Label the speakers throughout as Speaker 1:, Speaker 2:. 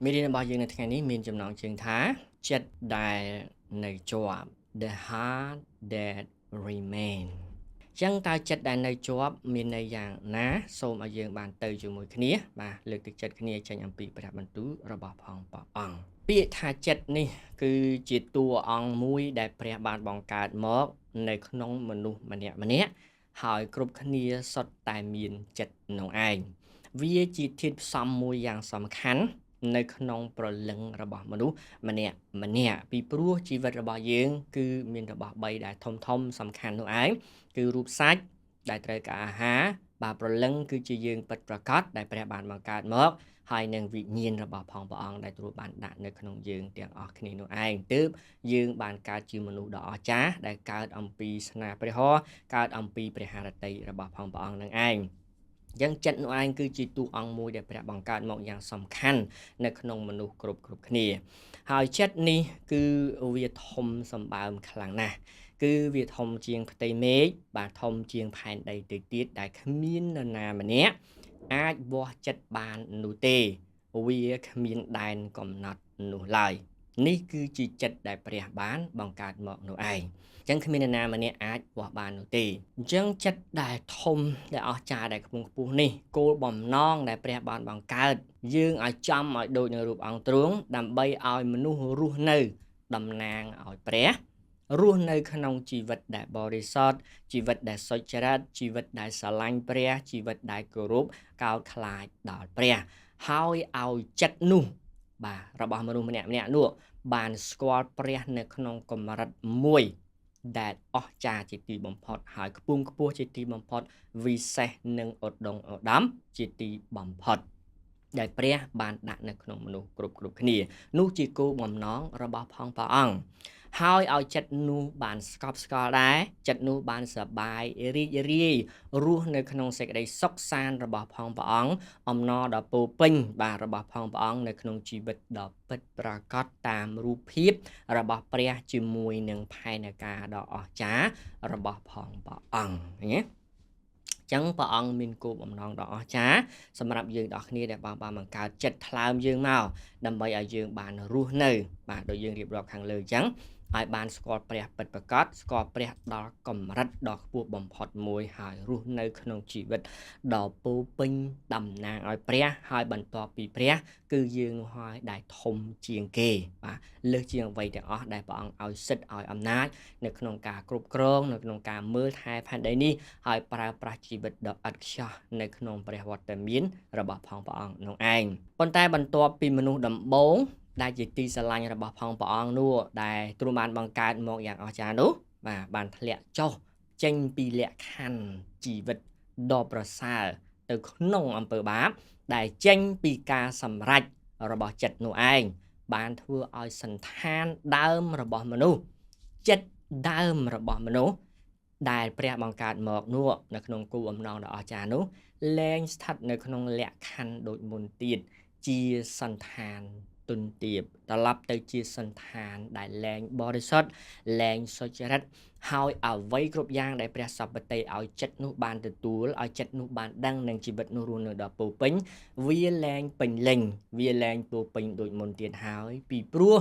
Speaker 1: មេរៀនរបស់យើងនៅថ្ងៃនេះមានចំណងជើងថាចិត្តដែលនៅជាប់ The heart that remain ចឹងតើចិត្តដែលនៅជាប់មានន័យយ៉ាងណាសូមឲ្យយើងបានទៅជាមួយគ្នាបាទលើកទឹកចិត្តគ្នាចេញអំពីព្រះបន្ទូលរបស់ផងព្រះអង្គពាក្យថាចិត្តនេះគឺជាតួអង្គមួយដែលព្រះបានបង្កើតមកនៅក្នុងមនុស្សម្នាក់ហើយគ្រប់គ្នាសុទ្ធតែមានចិត្តនោះឯងវាជាធាតុផ្សំមួយយ៉ាងសំខាន់នៅក្នុងព្រលឹងរបស់មនុស្សម្នាក់ពីព្រោះជីវិតរបស់យើងគឺមានរបស់3ដែលធំសំខាន់នោះឯងគឺរូបសាច់ដែលត្រូវការអាហារបាទព្រលឹងគឺជាយើងពិតប្រាកដដែលព្រះបានបង្កើតមកហើយនឹងវិញ្ញាណរបស់ផងព្រះអង្គដែលទ្រង់បានដាក់នៅក្នុងយើងទាំងអស់គ្នានោះឯងទើបយើងបានកើតជាមនុស្សដ៏អស្ចារ្យដែលកើតអំពីស្នាព្រះហស្ថកើតអំពីព្រះハរតីរបស់ផងព្រះអង្គនឹងឯងយ៉ាងចិត្តនោះឯងគឺជាតួអង្គមួយដែលព្រះបង្កើតមកយ៉ាងសំខាន់នៅក្នុងមនុស្សគ្រប់គ្នាហើយចិត្តនេះគឺវាធំសម្បើមខ្លាំងណាស់គឺវាធំជាងផ្ទៃមេឃបាទធំជាងផែនដីទៅទៀតដែលគ្មាននរណាម្នាក់អាចវាស់ចិត្តបាននោះទេវាគ្មានដែនកំណត់នោះឡើយនេះគឺជាចិត្តដែលព្រះបានបង្កើតមកនោះឯងចឹងគ្មាននរណាម្នាក់អាចវាស់បាននោះទេអញ្ចឹងចិត្តដែលធំដែលអស្ចារ្យដែលខ្ពង់ខ្ពស់នេះគោលបំណងដែលព្រះបានបង្កើតយើងឲ្យចំឲ្យដូចនឹងរូបអង្គទ្រង់ដើម្បីឲ្យមនុស្សរស់នៅតំណាងឲ្យព្រះរស់នៅក្នុងជីវិតដែលបរិសុទ្ធជីវិតដែលសុចរិតជីវិតដែលស្រឡាញ់ព្រះជីវិតដែលគោរពកោតខ្លាចដល់ព្រះហើយឲ្យចិត្តនោះបាទរបស់មនុស្សម្នាក់នោះបានស្គាល់ព្រះនៅក្នុងកម្រិតមួយដែលអស្ចារ្យជាទីបំផុតហើយខ្ពង់ខ្ពស់ជាទីបំផុតវិសេសនិងឧត្តមឧត្តមជាទីបំផុតដែលព្រះបានដាក់នៅក្នុងមនុស្សគ្រប់គ្នានោះជាគោលបំណងរបស់ផងព្រះអង្គហើយឲ្យចិត្តនោះបានស្កប់ស្កល់ដែរចិត្តនោះបានសប្បាយរីករាយរស់នៅក្នុងសេចក្តីសុខសាន្តរបស់ផងព្រះអង្គអំណរដ៏ពោពេញបាទរបស់ផងព្រះអង្គនៅក្នុងជីវិតដ៏ពិតប្រាកដតាមរូបភាពរបស់ព្រះជាមួយនឹងផែនការដ៏អស្ចារ្យរបស់ផងព្រះអង្គឃើញទេចឹងព្រះអង្គមានគោលបំណងដ៏អស្ចារ្យសម្រាប់យើងទាំងគ្នាដែលបានបង្កើតចិត្តថ្លើមយើងមកដើម្បីឲ្យយើងបានរស់នៅបាទដោយយើងរៀបរាប់ខាងលើចឹងឲ្យបានស្គាល់ព្រះពិតប្រាកដស្គាល់ព្រះដល់កម្រិតដ៏ខ្ពស់បំផុតមួយហើយរស់នៅក្នុងជីវិតដ៏ពោពេញតំណាងឲ្យព្រះហើយបន្ទាប់ពីព្រះគឺយើងនោះហើយដែលធំជាងគេបាទលើសជាងអ្វីទាំងអស់ដែលព្រះអង្គឲ្យសិទ្ធឲ្យអំណាចនៅក្នុងការគ្រប់គ្រងនៅក្នុងការមើលថែផែនដីនេះហើយប្រើប្រាស់ជីវិតដ៏ឥតខ្ចោះនៅក្នុងព្រះវត្តមានរបស់ផងព្រះអង្គនោះឯងប៉ុន្តែបន្ទាប់ពីមនុស្សដំបូងដែលជាទីស្រឡាញ់របស់ផងព្រះអង្គនោះដែលទ្រង់បានបង្កើតមកយ៉ាងអស្ចារ្យនោះបាទបានធ្លាក់ចុះចេញពីលក្ខខណ្ឌជីវិតដ៏ប្រសើរទៅក្នុងអំពើបាបដែលចេញពីការសម្រេចរបស់ចិត្តនោះឯងបានធ្វើឲ្យសន្តានដើមរបស់មនុស្សចិត្តដើមរបស់មនុស្សដែលព្រះបង្កើតមកនោះនៅក្នុងគោលបំណងដ៏អស្ចារ្យនោះលែងស្ថិតនៅក្នុងលក្ខខណ្ឌដូចមុនទៀតជាសន្តានទុនទាបត្រឡប់ទៅជាសន្តានដែលលែងបរិសុទ្ធលែងសុចរិតហើយអ្វីគ្រប់យ៉ាងដែលព្រះសព្វតីឲ្យចិត្តនោះបានទទួលឲ្យចិត្តនោះបានដឹងនឹងជីវិតនោះរស់នៅដល់ពោពេញវាលែងពេញលេញវាលែងពោពេញដូចមុនទៀតហើយពីព្រោះ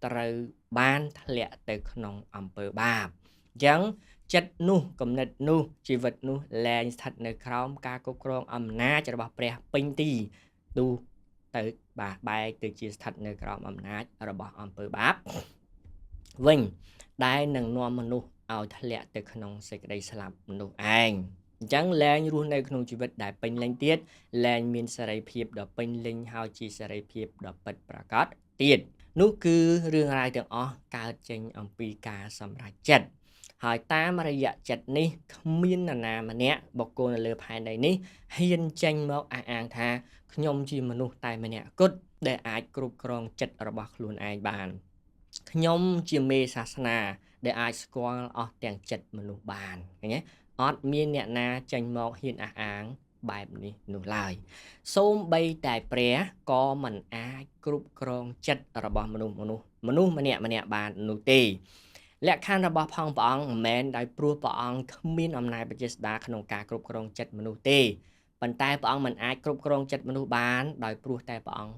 Speaker 1: ត្រូវបានធ្លាក់ទៅក្នុងអំពើបាបអញ្ចឹងចិត្តនោះគំនិតនោះជីវិតនោះលែងស្ថិតនៅក្រោមការគ្រប់គ្រងអំណាចរបស់ព្រះពេញទីទូទៅបាទបែរទៅជាស្ថិតនៅក្រោមអំណាចរបស់អំពើបាបវិញដែលនឹងនាំមនុស្សឲ្យធ្លាក់ទៅក្នុងសេចក្តីស្លាប់នោះឯងអញ្ចឹងលែងរស់នៅក្នុងជីវិតដែលពេញលេញទៀតលែងមានសេរីភាពដ៏ពេញលេញហើយជាសេរីភាពដ៏ពិតប្រាកដទៀតនោះគឺរឿងរ៉ាវទាំងអស់កើតចេញអំពីការសម្រេចចិត្តហើយតាមរយៈចិត្តនេះគ្មាននរណាម្នាក់បុគ្គលនៅលើផែនដីនេះហ៊ានចេញមកអះអាងថាខ្ញុំជាមនុស្សតែម្នាក់គត់ដែលអាចគ្រប់គ្រងចិត្តរបស់ខ្លួនឯងបានខ្ញុំជាមេសាសនាដែលអាចស្គាល់អស់ទាំងចិត្តមនុស្សបានឃើញទេអត់មានអ្នកណាចេញមកហ៊ានអះអាងបែបនេះនោះឡើយសូម្បីតែព្រះក៏មិនអាចគ្រប់គ្រងចិត្តរបស់មនុស្សម្នាក់បាននោះទេលក្ខខណ្ឌរបស់ផងព្រះអង្គមិនមែនដោយព្រោះព្រះអង្គគ្មានអំណាចបច្ចេស្តាក្នុងការគ្រប់គ្រងចិត្តមនុស្សទេប៉ុន្តែព្រះអង្គមិនអាចគ្រប់គ្រងចិត្តមនុស្សបានដោយព្រោះតែព្រះអង្គ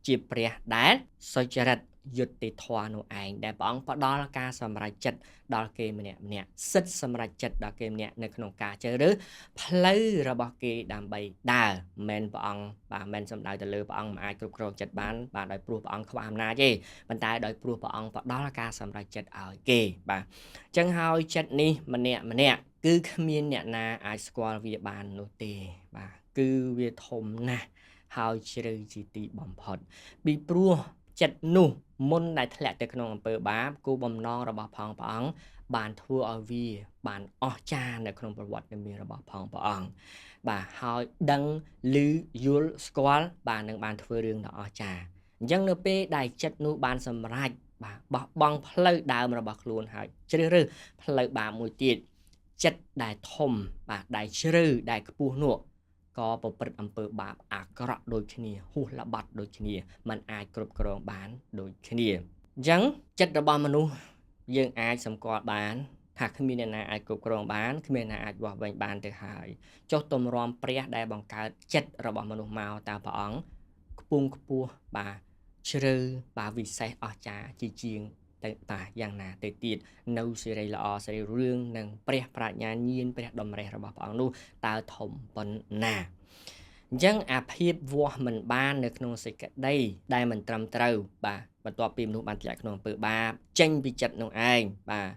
Speaker 1: ជាព្រះដែលសុចរិតយុត្តិធម៌នោះឯងដែលព្រះអង្គផ្ដល់ការសម្រេចចិត្តដល់គេម្នាក់សិទ្ធិសម្រេចចិត្តដល់គេម្នាក់នៅក្នុងការជ្រើសរើសផ្លូវរបស់គេដើម្បីដើរមិនព្រះអង្គបាទមិនសំដៅទៅលើព្រះអង្គមិនអាចគ្រប់គ្រងចិត្តបានដោយព្រោះព្រះអង្គខ្វះអំណាចទេប៉ុន្តែដោយព្រោះព្រះអង្គផ្ដល់ការសម្រេចចិត្តឲ្យគេបាទអញ្ចឹងហើយចិត្តនេះម្នាក់គឺគ្មានអ្នកណាអាចស្គាល់វាបាននោះទេបាទគឺវាធំណាស់ហើយជ្រៅជាទីបំផុតពីព្រោះចិត្តនោះមុនដែលធ្លាក់ទៅក្នុងអំពើបាបគោលបំណងរបស់ផងព្រះអង្គបានធ្វើឲ្យវាបានអស្ចារ្យនៅក្នុងប្រវត្តិមានរបស់ផងព្រះអង្គបាទហើយដឹងឮយល់ស្គាល់បាទនឹងបានធ្វើរឿងដ៏អស្ចារ្យអញ្ចឹងនៅពេលដែលចិត្តនោះបានសម្រេចបាទបោះបង់ផ្លូវដើមរបស់ខ្លួនហើយជ្រើសរើសផ្លូវបាបមួយទៀតចិត្តដែលធំបាទដែលជ្រៅដែលខ្ពស់នោះក៏ប្រព្រឹត្តអំពើបាបអាក្រក់ដូចគ្នាហួសល្បត់ដូចគ្នាมันអាចគ្រប់គ្រងបានដូចគ្នាអញ្ចឹងចិត្តរបស់មនុស្សយើងអាចសម្គាល់បានថាគ្មានអ្នកណាអាចគ្រប់គ្រងបានគ្មានអ្នកអាចវាស់វែងបានទៅហើយចុះទម្រាំព្រះដែលបង្កើតចិត្តរបស់មនុស្សមកតើព្រះអង្គខ្ពង់ខ្ពស់បាទជ្រៅបាទវិសេសអស្ចារ្យជាងតែយ៉ាងណាទៅទៀតនៅសេរីល្អសេរីរឿងនិងព្រះប្រាជ្ញាញាណព្រះតម្រេះរបស់ព្រះអង្គនោះតើធំប៉ុណ្ណាអញ្ចឹងអាភាពវាស់មិនបាននៅក្នុងសេចក្តីដែលមិនត្រឹមត្រូវបាទបន្ទាប់ពីមនុស្សបានធ្លាក់ក្នុងអំពើបាបចេញពីចិត្តនោះឯងបាទ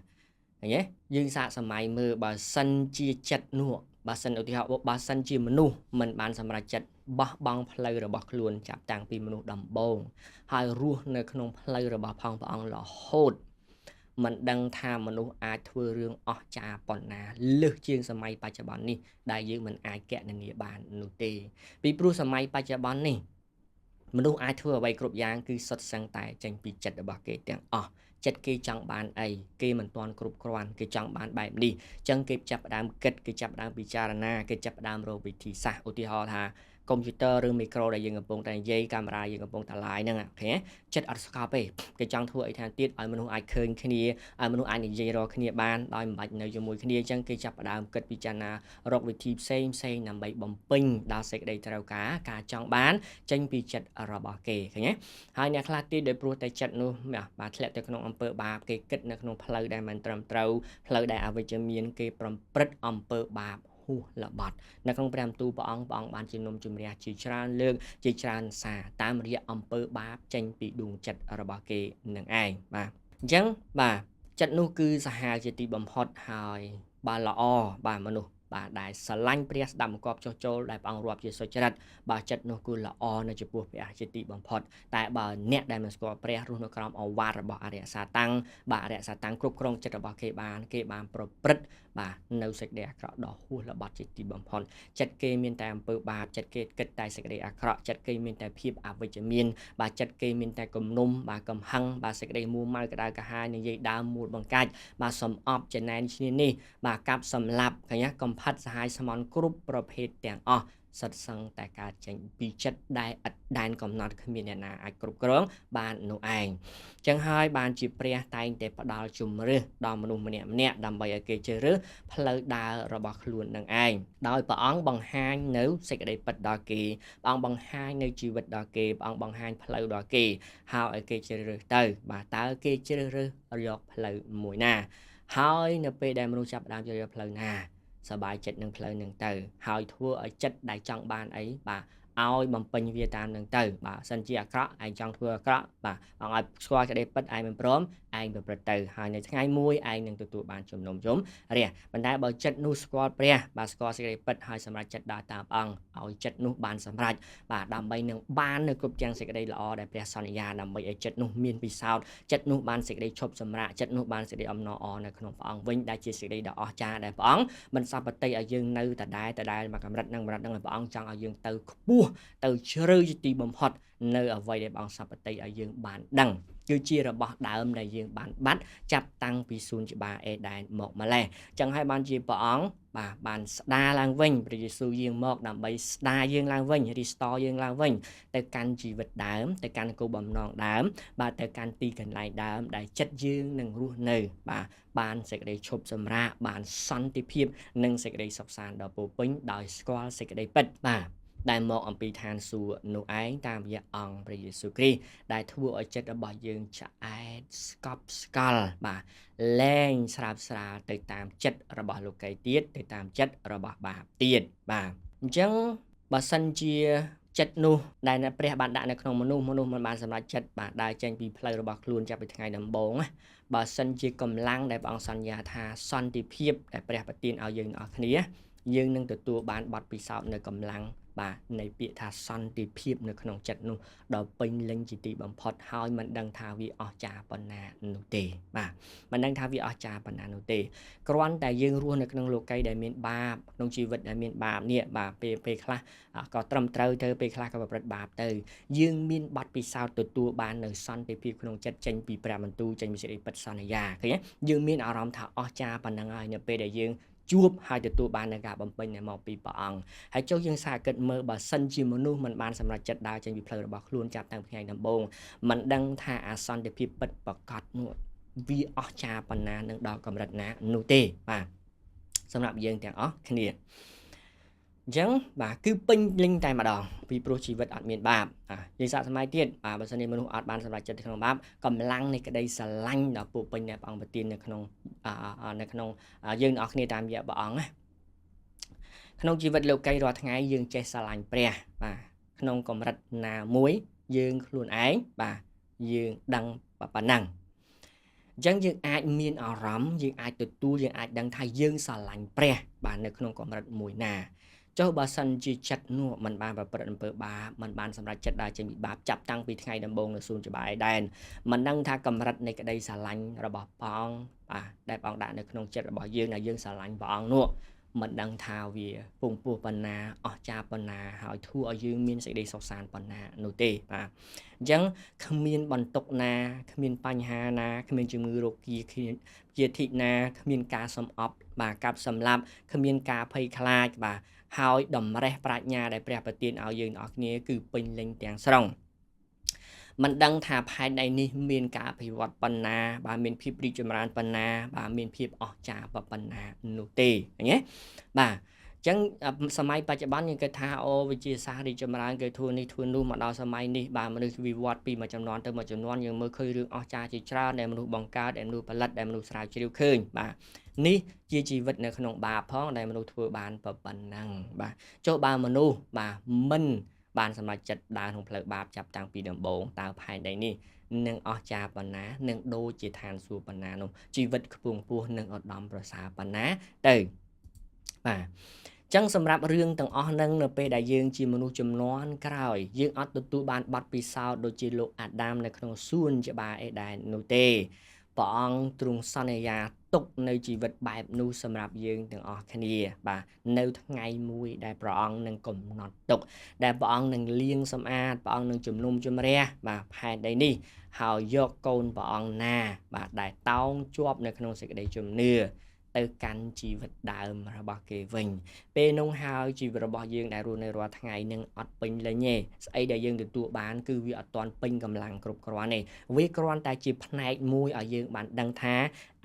Speaker 1: ឃើញទេយើងសាកសម័យមើលបើសិនជាចិត្តនោះបើសិនឧទាហរណ៍បើសិនជាមនុស្សមិនបានសម្រេចចិត្តបោះបង់ផ្លូវរបស់ខ្លួនចាប់តាំងពីមនុស្សដំបូងហើយរស់នៅក្នុងផ្លូវរបស់ផងព្រះអង្គរហូតមិនដឹងថាមនុស្សអាចធ្វើរឿងអស្ចារ្យប៉ុណ្ណាលើសជាងសម័យបច្ចុប្បន្ននេះដែលយើងមិនអាចគណនាបាននោះទេពីព្រោះសម័យបច្ចុប្បន្ននេះមនុស្សអាចធ្វើអ្វីគ្រប់យ៉ាងគឺសុទ្ធសឹងតែចេញពីចិត្តរបស់គេទាំងអស់ចិត្តគេចង់បានអីគេមិនទាន់គ្រប់គ្រាន់គេចង់បានបែបនេះអញ្ចឹងគេចាប់ផ្ដើមគិតគេចាប់ផ្ដើមពិចារណាគេចាប់ផ្ដើមរកវិធីសាស្ត្រឧទាហរណ៍ថាកុំព្យូទ័រឬមីក្រូដែលយើងកំពុងតែនិយាយកាមេរ៉ាយើងកំពុងតែ live ហ្នឹងឃើញចិត្តអត់ស្កប់ទេគេចង់ធ្វើអីថាទៀតឲ្យមនុស្សអាចឃើញគ្នាឲ្យមនុស្សអាចនិយាយរកគ្នាបានដោយមិនបាច់នៅជាមួយគ្នាអញ្ចឹងគេចាប់ផ្ដើមគិតពិចារណារកវិធីផ្សេងដើម្បីបំពេញដល់សេចក្តីត្រូវការចង់បានចេញពីចិត្តរបស់គេឃើញទេហើយអ្នកខ្លះទៀតដោយព្រោះតែចិត្តនោះបាទធ្លាក់ទៅក្នុងអំពើបាបគេគិតនៅក្នុងផ្លូវដែលមិនត្រឹមត្រូវផ្លូវដែលអវិជ្ជមានគេប្រព្រឹត្តអំពើបាបហួសល្បត់នៅក្នុងព្រះបន្ទូលព្រះអង្គបានជំនុំជម្រះជាច្រើនលើកជាច្រើនសារតាមរយៈអំពើបាបចេញពីដួងចិត្តរបស់គេនឹងឯងបាទអញ្ចឹងបាទចិត្តនោះគឺសាហាវជាទីបំផុតហើយបាទល្អបាទមនុស្សបាទដែលស្រឡាញ់ព្រះស្ដាប់បង្គាប់ចុះចូលដែលព្រះអង្គរាប់ជាសុចរិតបាទចិត្តនោះគឺល្អនៅចំពោះព្រះជាទីបំផុតតែបើអ្នកដែលមិនស្គាល់ព្រះរស់នៅក្រោមឱវាទរបស់អរិយសាតាំងបាទអរិយសាតាំងគ្រប់គ្រងចិត្តរបស់គេបានប្រព្រឹត្តបាទនៅសេចក្តីអាក្រក់ដ៏ហួសល្បត់ជាទីបំផុតចិត្តគេមានតែអំពើបាបចិត្តគេគិតតែសេចក្តីអាក្រក់ចិត្តគេមានតែភាពអវិជ្ជមានបាទចិត្តគេមានតែគំនុំបាទកំហឹងបាទសេចក្តីមួម៉ៅក្តៅក្រហាយនិយាយដើមមូលបង្កាច់បាទសំអប់ចំណែនឈ្នានេះបាទកាប់សម្លាប់ឃើញកំផិតសហាយស្មន់គ្រប់ប្រភេទទាំងអស់សិតសឹងតែកើតចេញពីចិត្តដែលឥតដែនកំណត់គ្មានអ្នកណាអាចគ្រប់គ្រងបាននោះឯងចឹងហើយបានជាព្រះតែងតែផ្ដល់ជំរឿសដល់មនុស្សម្នាក់ដើម្បីឲ្យគេជ្រើសរើសផ្លូវដើររបស់ខ្លួននឹងឯងដោយព្រះអង្គបង្ហាញនៅសេចក្តីពិតដល់គេព្រះអង្គបង្ហាញនៅជីវិតដល់គេព្រះអង្គបង្ហាញផ្លូវដល់គេហើយឲ្យគេជ្រើសរើសទៅបាទតើគេជ្រើសរើសយកផ្លូវមួយណាហើយនៅពេលដែលមនុស្សចាប់ផ្ដើមជ្រើសរើសផ្លូវណាសប្បាយចិត្តនឹងផ្លូវនឹងទៅហើយធ្វើឲ្យចិត្តដែលចង់បានអីបាទឲ្យបំពេញវាតាមនឹងទៅបាទសិនជាអាក្រក់ឯងចង់ធ្វើអាក្រក់បាទអង្គឲ្យស្គាល់ក្តីពិតឯងមិនព្រមឯងប្រព្រឹត្តទៅហើយនៅថ្ងៃមួយឯងនឹងទទួលបានជំនុំជម្រះប៉ុន្តែបើចិត្តនោះស្គាល់ព្រះបាទស្គាល់សេចក្តីពិតហើយសម្រេចចិត្តដើរតាមអង្គឲ្យចិត្តនោះបានសម្រេចបាទដើម្បីនឹងបាននៅគ្រប់ទាំងសេចក្តីល្អដែលព្រះសន្យាដើម្បីឲ្យចិត្តនោះមានពិសោធន៍ចិត្តនោះបានសេចក្តីឈប់សម្រាកចិត្តនោះបានសេចក្តីអំណរអរនៅក្នុងព្រះអង្គវិញដែលជាសេចក្តីដ៏អស្ចារ្យដែលព្រះអង្គមិនសពតិឲ្យយើងនៅដដែលមកកម្រិតនឹងព្រះអង្គចង់ឲ្យយើងទៅខ្ពស់ទៅជ្រៅជាទីបំផុតនៅអ្វីដែលព្រះអង្គសពតិឲ្យយើងបានដឹងគឺជារបស់ដើមដែលយើងបានបាត់ចាប់តាំងពីសួនច្បារអេដែនមកម្លេះចឹងហើយបានជាព្រះអង្គបាទបានស្ដារឡើងវិញព្រះយេស៊ូវយាងមកដើម្បីស្ដារយើងឡើងវិញ restore យើងឡើងវិញទៅកាន់ជីវិតដើមទៅកាន់គោលបំណងដើមបាទទៅកាន់ទីកន្លែងដើមដែលចិត្តយើងនឹងរស់នៅបាទបានសេចក្តីឈប់សម្រាកបានសន្តិភាពនិងសេចក្តីសុខសាន្តដ៏ពោពេញដោយស្គាល់សេចក្តីពិតបាទ ដែលមកអំពីឋានសួគ៌នោះឯងតាមរយៈអង្គព្រះយេស៊ូវគ្រីស្ទដែលធ្វើឲ្យចិត្តរបស់យើងឆ្អែតស្កប់ស្កល់បាទលែងស្រាបស្រាលទៅតាមចិត្តរបស់លោកីទៀតទៅតាមចិត្តរបស់បាបទៀតបាទអញ្ចឹងបើសិនជាចិត្តនោះដែលព្រះបានដាក់នៅក្នុងមនុស្សមិនបានសម្រេចចិត្តបាទដើរចេញពីផ្លូវរបស់ខ្លួនចាប់ពីថ្ងៃដំបូងណាបើសិនជាកម្លាំងដែលព្រះអង្គសន្យាថាសន្តិភាពដែលព្រះប្រទានឲ្យយើងទាំងអស់គ្នាយើងនឹងទទួលបានបទពិសោធន៍នៅកម្លាំងបាទនៃពាក្យថាសន្តិភាពនៅក្នុងចិត្តនោះដល់ពេញលេញជាទីបំផុតហើយមិនដឹងថាវាអស្ចារ្យប៉ុណ្ណានោះទេបាទមិនដឹងថាវាអស្ចារ្យប៉ុណ្ណានោះទេគ្រាន់តែយើងរស់នៅក្នុងលោកីដែលមានបាបក្នុងជីវិតដែលមានបាបនេះបាទពេលខ្លះក៏ត្រឹមត្រូវទៅពេលខ្លះក៏ប្រព្រឹត្តបាបទៅយើងមានបទពិសោធន៍ទទួលបាននៅសន្តិភាពក្នុងចិត្តចេញពីព្រះបន្ទូលចេញពីសេចក្តីពិតសន្យាឃើញទេយើងមានអារម្មណ៍ថាអស្ចារ្យប៉ុណ្ណឹងហើយនៅពេលដែលយើងជួបហើយទទួលបាននៅការបំពេញដែលមកពីព្រះអង្គហើយចុះយើងសាកគិតមើលបើសិនជាមនុស្សមិនបានសម្រេចចិត្តដើរចេញពីផ្លូវរបស់ខ្លួនចាប់តាំងពីថ្ងៃដំបូងមិនដឹងថាអាសន្តិភាពពិតប្រាកដនោះវាអស្ចារ្យប៉ុណ្ណានឹងដល់កម្រិតណានោះទេបាទសម្រាប់យើងទាំងអស់គ្នាអញ្ចឹងបាទគឺពេញលេញតែម្ដងពីព្រោះជីវិតអត់មានបាបយើងសាកសម័យទៀតបាទបើសិនជាមនុស្សអត់បានសម្រេចចិត្តក្នុងបាបកម្លាំងនៃក្តីស្រឡាញ់ដល់ពុពេញដែលព្រះអង្គប្រទាននៅក្នុងយើងទាំងអស់គ្នាតាមរយៈព្រះអង្គណាក្នុងជីវិតលោកីរាល់ថ្ងៃយើងចេះស្រឡាញ់ព្រះបាទក្នុងកម្រិតណាមួយយើងខ្លួនឯងបាទយើងដឹងប៉ុណ្ណឹងអញ្ចឹងយើងអាចមានអារម្មណ៍យើងអាចទទួលយើងអាចដឹងថាយើងស្រឡាញ់ព្រះបាទនៅក្នុងកម្រិតមួយណាចុះបើសិនជាចិត្តនោះมันបានប្រព្រឹត្តអំពើបាបมันបានសម្រេចចិត្តដើរចេញពីបាបចាប់តាំងពីថ្ងៃដំបូងនៅសួនច្បារអេដែនมันដឹងថាកម្រិតនៃក្តីស្រឡាញ់របស់ព្រះអង្គបាទដែលព្រះអង្គដាក់នៅក្នុងចិត្តរបស់យើងដែលយើងស្រឡាញ់ព្រះអង្គនោះមិនដឹងថាវាពងពោះប៉ុណ្ណាអស្ចារ្យប៉ុណ្ណាហើយធ្វើឲ្យយើងមានសេចក្តីសុខសាន្តប៉ុណ្ណានោះទេបាទអញ្ចឹងគ្មានបន្ទុកណាគ្មានបញ្ហាណាគ្មានជំងឺរោគាជាធិណាគ្មានការសំអប់បាទកាប់សម្លាប់គ្មានការភ័យខ្លាចបាទហើយតម្រេះប្រាជ្ញាដែលព្រះប្រទានឲ្យយើងទាំងអស់គ្នាគឺពេញលេញទាំងស្រុងមិនដឹងថាផែនដីនេះមានការអភិវឌ្ឍប៉ុណ្ណាបាទមានភាពរីកចម្រើនប៉ុណ្ណាបាទមានភាពអស្ចារ្យប៉ុណ្ណានោះទេឃើញទេបាទអញ្ចឹងសម័យបច្ចុប្បន្នយើងគិតថាអូវិទ្យាសាស្ត្ររីកចម្រើនគេធ្វើនេះធ្វើនោះមកដល់សម័យនេះបាទមនុស្សវិវត្តពីមួយចំនួនទៅមួយចំនួនយើងមើលឃើញរឿងអស្ចារ្យជាច្រើនដែលមនុស្សបង្កើតដែលមនុស្សផលិតដែលមនុស្សស្រាវជ្រាវឃើញបាទនេះជាជីវិតនៅក្នុងបាបផងដែលមនុស្សធ្វើបានប៉ុណ្ណឹងបាទចុះបើមនុស្សបាទមិនបានសម្រេចចិត្តដើរក្នុងផ្លូវបាបចាប់តាំងពីដំបូងតើផែនដីនេះនឹងអស្ចារ្យប៉ុណ្ណានឹងដូចជាឋានសួគ៌ប៉ុណ្ណានោះជីវិតខ្ពង់ខ្ពស់នឹងឧត្តមប្រសើរប៉ុណ្ណាទៅបាទចឹងសម្រាប់រឿងទាំងអស់ហ្នឹងនៅពេលដែលយើងជាមនុស្សជំនាន់ក្រោយយើងអត់ទទួលបានបទពិសោធន៍ដូចជាលោកអាដាមនៅក្នុងសួនច្បារអេដែននោះទេព្រះអង្គទ្រង់សន្យាទុកនៅជីវិតបែបនោះសម្រាប់យើងទាំងអស់គ្នាបាទនៅថ្ងៃមួយដែលព្រះអង្គនឹងកំណត់ទុកដែលព្រះអង្គនឹងលាងសម្អាតព្រះអង្គនឹងជំនុំជម្រះបាទផែនដីនេះហើយយកកូនព្រះអង្គណាបាទដែលតោងជាប់នៅក្នុងសេចក្តីជំនឿទៅកាន់ជីវិតដើមរបស់គេវិញពេលនោះហើយជីវិតរបស់យើងដែលរស់នៅរាល់ថ្ងៃនឹងអត់ពេញលេញទេស្អីដែលយើងទទួលបានគឺវាអត់ទាន់ពេញកម្លាំងគ្រប់គ្រាន់ទេវាគ្រាន់តែជាផ្នែកមួយឲ្យយើងបានដឹងថា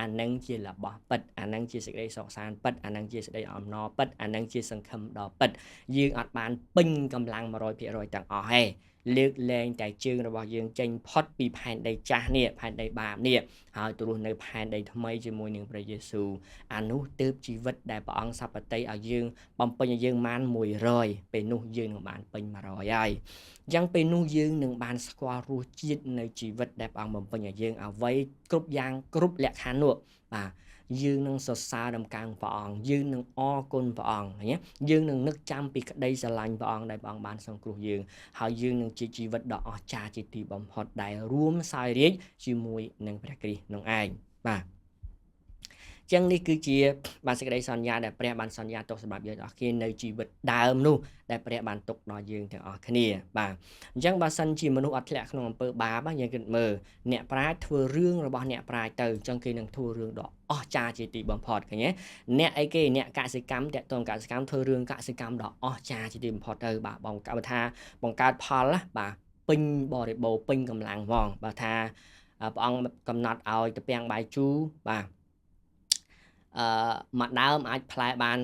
Speaker 1: អានឹងជារបស់ពិតអានឹងជាសេចក្តីសុខសាន្តពិតអានឹងជាសេចក្តីអំណរពិតអានឹងជាសង្ឃឹមដ៏ពិតយើងអត់បានពេញកម្លាំង 100% ទាំងអស់ទេលើកលែងតែជើងរបស់យើងចេញផុតពីផែនដីចាស់នេះផែនដីបាបនេះហើយទៅរស់នៅផែនដីថ្មីជាមួយនឹងព្រះយេស៊ូវអានោះទើបជីវិតដែលព្រះអង្គសព្វតីឲ្យយើងបំពេញឲ្យយើងបាន100ពេលនោះយើងនឹងបានពេញ100ហើយអញ្ចឹងពេលនោះយើងនឹងបានស្គាល់រសជាតិនៃជីវិតដែលព្រះអង្គបំពេញឲ្យយើងអ្វីគ្រប់យ៉ាងគ្រប់លក្ខខណ្ឌនោះបាទយើងនឹងសរសើរដំណើរព្រះអង្គយើងនឹងអរគុណព្រះអង្គឃើញទេយើងនឹងនឹកចាំពីក្តីស្រឡាញ់ព្រះអង្គដែលព្រះអង្គបានសង្គ្រោះយើងហើយយើងនឹងជាជីវិតដ៏អស្ចារ្យជាទីបំផុតដែលរួមសោយរាជ្យជាមួយនឹងព្រះគ្រីស្ទនឹងឯងបាទចឹងនេះគឺជាបានសេចក្តីសន្យាដែលព្រះបានសន្យាទុកសម្រាប់យើងទាំងអស់គ្នានៅជីវិតដើមនោះដែលព្រះបានទុកដល់យើងទាំងអស់គ្នាបាទអញ្ចឹងបើសិនជាមនុស្សអត់ធ្លាក់ក្នុងអំពើបាបយើងគិតមើលអ្នកប្រាជ្ញធ្វើរឿងរបស់អ្នកប្រាជ្ញទៅអញ្ចឹងគេនឹងធ្វើរឿងដ៏អស្ចារ្យជាទីបំផុតឃើញទេអ្នកអីគេអ្នកកសិកម្មតាក់ទងកសិកម្មធ្វើរឿងកសិកម្មដ៏អស្ចារ្យជាទីបំផុតទៅបាទបងកៅថាបង្កើតផលណាបាទពេញបរិបូរពេញកម្លាំងហ្មងបើថាព្រះអង្គកំណត់ឲ្យទំពាំងបាយជូរបាទមួយដើមអាចផ្លែបាន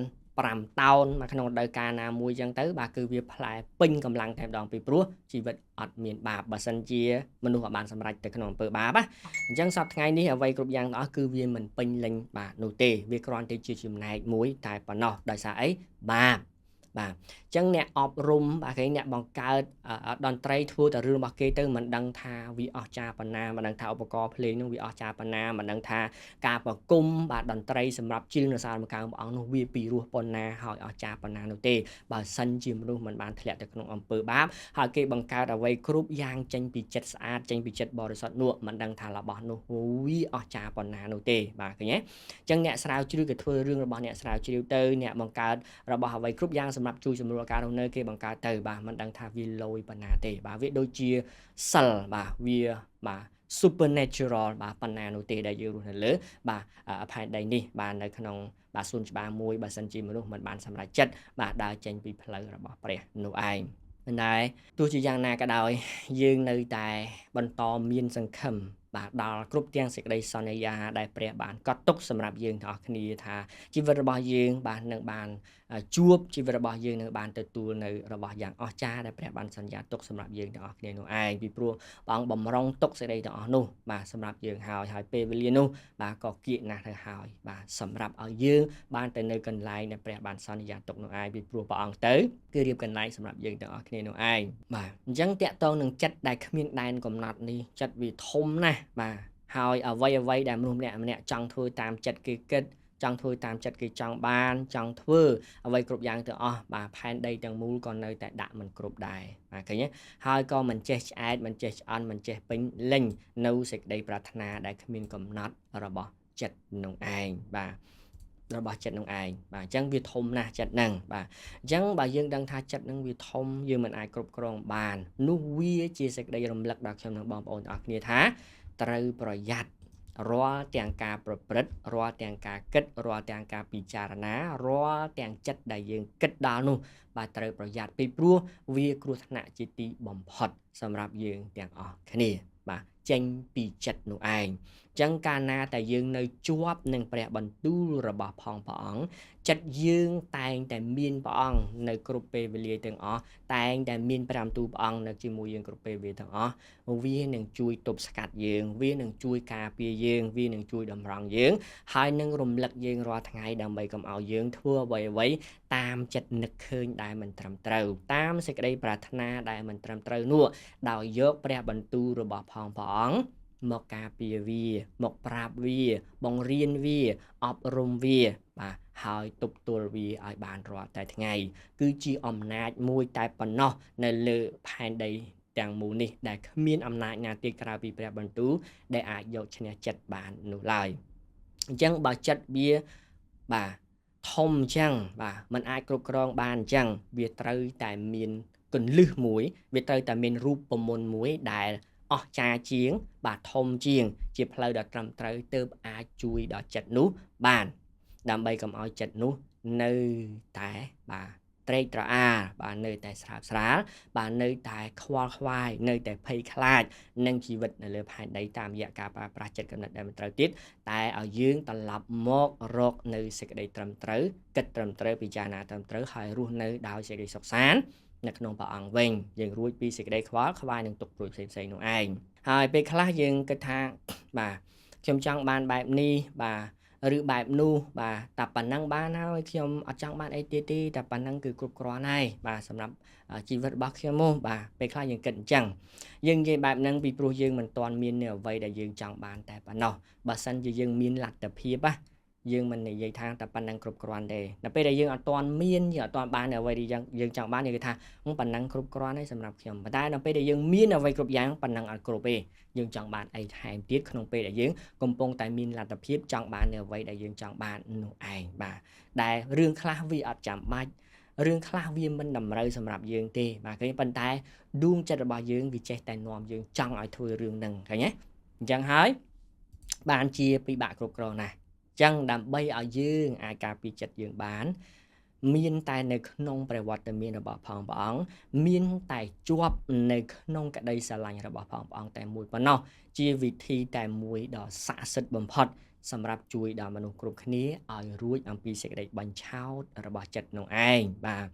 Speaker 1: 5 តោនមកក្នុងរដូវកាលណាមួយចឹងទៅបាទគឺវាផ្លែពេញកម្លាំងតែម្ដងពីព្រោះជីវិតអត់មានបាបបើសិនជាមនុស្សបានសម្រេចទៅក្នុងអំពើបាបណាអញ្ចឹងសប្តាហ៍ថ្ងៃនេះអ្វីគ្រប់យ៉ាងទាំងអស់គឺវាមិនពេញលេញបាទនោះទេវាគ្រាន់តែជាចំណែកមួយតែប៉ុណ្ណោះដោយសារអីបាបបាទអញ្ចឹងអ្នកអប់រំបាទគេអ្នកបង្កើតតន្ត្រីធ្វើតែរឿងរបស់គេទៅមិនដឹងថាវាអស្ចារ្យប៉ុណ្ណាមិនដឹងថាឧបករណ៍ភ្លេងនោះវាអស្ចារ្យប៉ុណ្ណាមិនដឹងថាការប្រគំបាទតន្ត្រីសម្រាប់ជិលនៅសាលមកកើព្រះអង្គនោះវាពីរោះប៉ុណ្ណាហើយអស្ចារ្យប៉ុណ្ណានោះទេបើសិនជាមនុស្សមិនបានធ្លាក់ទៅក្នុងអំពើបាបហើយគេបង្កើតអ្វីគ្រប់យ៉ាងចេញពីចិត្តស្អាតចេញពីចិត្តបរិសុទ្ធនោះមិនដឹងថារបស់នោះវាអស្ចារ្យប៉ុណ្ណានោះទេបាទឃើញទេអញ្ចឹងអ្នកស្រាវជ្រាវគេធ្វើរឿងរបស់អ្នកស្រាវជ្រាវទៅអ្នកបង្កើតរបស់អ្វីគ្រប់យ៉ាងសម្រាប់ជួយសម្រួលការរស់នៅគេបង្កើតទៅបាទមិនដឹងថាវាលយប៉ុណ្ណាទេបាទវាដូចជាសិលបាទវាបាទ supernatural បាទប៉ុណ្ណានោះទេដែលយើងរស់នៅលើបាទផែនដីនេះបាទនៅក្នុងបាទសួនច្បារមួយបើសិនជាមនុស្សមិនបានសម្រេចចិត្តបាទដើរចេញពីផ្លូវរបស់ព្រះនោះឯងប៉ុន្តែទោះជាយ៉ាងណាក៏ដោយយើងនៅតែបន្តមានសង្ឃឹមបាទដល់គ្រប់ទាំងសេចក្តីសន្យាដែលព្រះបានកត់ទុកសម្រាប់យើងទាំងអស់គ្នាថាជីវិតរបស់យើងបាទនឹងបានជួបជីវិតរបស់យើងនឹងបានទទួលនៅរបស់យ៉ាងអស្ចារ្យដែលព្រះបានសន្យាទុកសម្រាប់យើងទាំងអស់គ្នានោះឯងពីព្រោះព្រះអង្គបំរុងទុកសេចក្តីទាំងអស់នោះបាទសម្រាប់យើងហើយពេលវេលានោះបាទក៏គៀកណាស់ទៅហើយបាទសម្រាប់ឲ្យយើងបានទៅនៅកន្លែងដែលព្រះបានសន្យាទុកនោះឯងពីព្រោះព្រះអង្គទៅគឺរៀបកន្លែងសម្រាប់យើងទាំងអស់គ្នានោះឯងបាទអញ្ចឹងតាក់ទងនឹងចិត្តដែលគ្មានដែនកំណត់នេះចិត្តវាធំណាស់បាទហើយអ្វីដែលមនុស្សម្នាក់ចង់ធ្វើតាមចិត្តគេគិតចង់ធ្វើតាមចិត្តគេចង់បានចង់ធ្វើអ្វីគ្រប់យ៉ាងទាំងអស់បាទផែនដីទាំងមូលក៏នៅតែដាក់មិនគ្រប់ដែរបាទឃើញទេហើយក៏មិនចេះឆ្អែតមិនចេះឆ្អន់មិនចេះពេញលេញនៅសេចក្តីប្រាថ្នាដែលគ្មានកំណត់របស់ចិត្តនោះឯងបាទរបស់ចិត្តនឹងឯងបាទអញ្ចឹងវាធំណាស់ចិត្តហ្នឹងបាទអញ្ចឹងបើយើងដឹងថាចិត្តហ្នឹងវាធំយើងមិនអាចគ្រប់គ្រងបាននោះវាជាសេចក្តីរំលឹកដល់ខ្ញុំនិងបងប្អូនទាំងអស់គ្នាថាត្រូវប្រយ័ត្នរាល់ទាំងការប្រព្រឹត្តរាល់ទាំងការគិតរាល់ទាំងការពិចារណារាល់ទាំងចិត្តដែលយើងគិតដល់នោះបាទត្រូវប្រយ័ត្នពីព្រោះវាគ្រោះថ្នាក់ជាទីបំផុតសម្រាប់យើងទាំងអស់គ្នាបាទចេញពីចិត្តនោះឯងចឹងកាលណាតែយើងនៅជាប់នឹងព្រះបន្ទូលរបស់ផងព្រះអង្គចិត្តយើងតែងតែមានព្រះអង្គនៅគ្រប់ពេលវេលាទាំងអស់តែងតែមានព្រះបន្ទូលព្រះអង្គនៅជាមួយយើងគ្រប់ពេលវេលាទាំងអស់វានឹងជួយទប់ស្កាត់យើងវានឹងជួយការពារយើងវានឹងជួយតម្រង់យើងហើយនឹងរំលឹកយើងរាល់ថ្ងៃដើម្បីកុំឲ្យយើងធ្វើអ្វីតាមចិត្តនឹកឃើញដែលមិនត្រឹមត្រូវតាមសេចក្តីប្រាថ្នាដែលមិនត្រឹមត្រូវនោះដោយយកព្រះបន្ទូលរបស់ផងព្រះអង្គមកការពារវាមកប្រាប់វាបង្រៀនវាអប់រំវាបាទហើយទប់ទល់វាឲ្យបានរាល់តែថ្ងៃគឺជាអំណាចមួយតែប៉ុណ្ណោះនៅលើផែនដីទាំងមូលនេះដែលគ្មានអំណាចណាទៀតក្រៅពីព្រះបន្ទូលដែលអាចយកឈ្នះចិត្តបាននោះឡើយអញ្ចឹងបើចិត្តវាបាទធំអញ្ចឹងបាទมันអាចគ្រប់គ្រងបានអញ្ចឹងវាត្រូវតែមានគន្លឹះមួយវាត្រូវតែមានរូបមន្តមួយដែលអស្ចារ្យជាងបាទធំជាងជាផ្លូវដ៏ត្រឹមត្រូវទើបអាចជួយដល់ចិត្តនោះបានដើម្បីកុំឲ្យចិត្តនោះនៅតែបាទត្រេកត្រអាលបាទនៅតែស្រើបស្រាលបាទនៅតែខ្វល់ខ្វាយនៅតែភ័យខ្លាចនឹងជីវិតនៅលើផែនដីតាមរយៈការប្រើប្រាស់ចិត្តគំនិតដែលមិនត្រូវទៀតតែឲ្យយើងត្រឡប់មករកនៅសេចក្តីត្រឹមត្រូវគិតត្រឹមត្រូវពិចារណាត្រឹមត្រូវហើយរស់នៅដោយសេចក្តីសុខសាន្តនៅក្នុងព្រះអង្គវិញយើងរួចពីសេចក្តីខ្វល់ខ្វាយនឹងទុក្ខព្រួយផ្សេងៗនោះឯងហើយពេលខ្លះយើងគិតថាបាទខ្ញុំចង់បានបែបនេះបាទឬបែបនោះបាទតែប៉ុណ្ណឹងបានហើយខ្ញុំអត់ចង់បានអីទៀតទេតែប៉ុណ្ណឹងគឺគ្រប់គ្រាន់ហើយបាទសម្រាប់ជីវិតរបស់ខ្ញុំមកបាទពេលខ្លះយើងគិតអញ្ចឹងយើងនិយាយបែបហ្នឹងពីព្រោះយើងមិនទាន់មាននៅអ្វីដែលយើងចង់បានតែប៉ុណ្ណោះបើសិនជាយើងមានលទ្ធភាពយើងមិននិយាយថាតែប៉ុណ្ណឹងគ្រប់គ្រាន់ទេដល់ពេលដែលយើងអត់ទាន់មានយើងអត់ទាន់បានអ្វីដែលយើងចង់បានយើងគិតថាប៉ុណ្ណឹងគ្រប់គ្រាន់ហើយសម្រាប់ខ្ញុំប៉ុន្តែដល់ពេលដែលយើងមានអ្វីគ្រប់យ៉ាងប៉ុណ្ណឹងអត់គ្រប់ទេយើងចង់បានអីថែមទៀតក្នុងពេលដែលយើងកំពុងតែមានលទ្ធភាពចង់បាននៅអ្វីដែលយើងចង់បាននោះឯងបាទដែលរឿងខ្លះវាអត់ចាំបាច់រឿងខ្លះវាមិនតម្រូវសម្រាប់យើងទេបាទឃើញប៉ុន្តែដួងចិត្តរបស់យើងវាចេះតែនាំយើងចង់ឲ្យធ្វើរឿងហ្នឹងឃើញទេអញ្ចឹងហើយបានជាពិបាកគ្រប់គ្រងណាស់ចឹងដើម្បីឲ្យយើងអាចការពារចិត្តយើងបានមានតែនៅក្នុងព្រះវត្តមានរបស់ផងព្រះអង្គមានតែជាប់នៅក្នុងក្តីស្រឡាញ់របស់ផងព្រះអង្គតែមួយប៉ុណ្ណោះជាវិធីតែមួយដ៏ស័ក្តិសិទ្ធិបំផុត សម្រាប់ជួយដល់មនុស្សគ្រប់គ្នាឲ្យរួចអំពីសេចក្តីបញ្ឆោតរបស់ចិត្តនោះឯងបាទ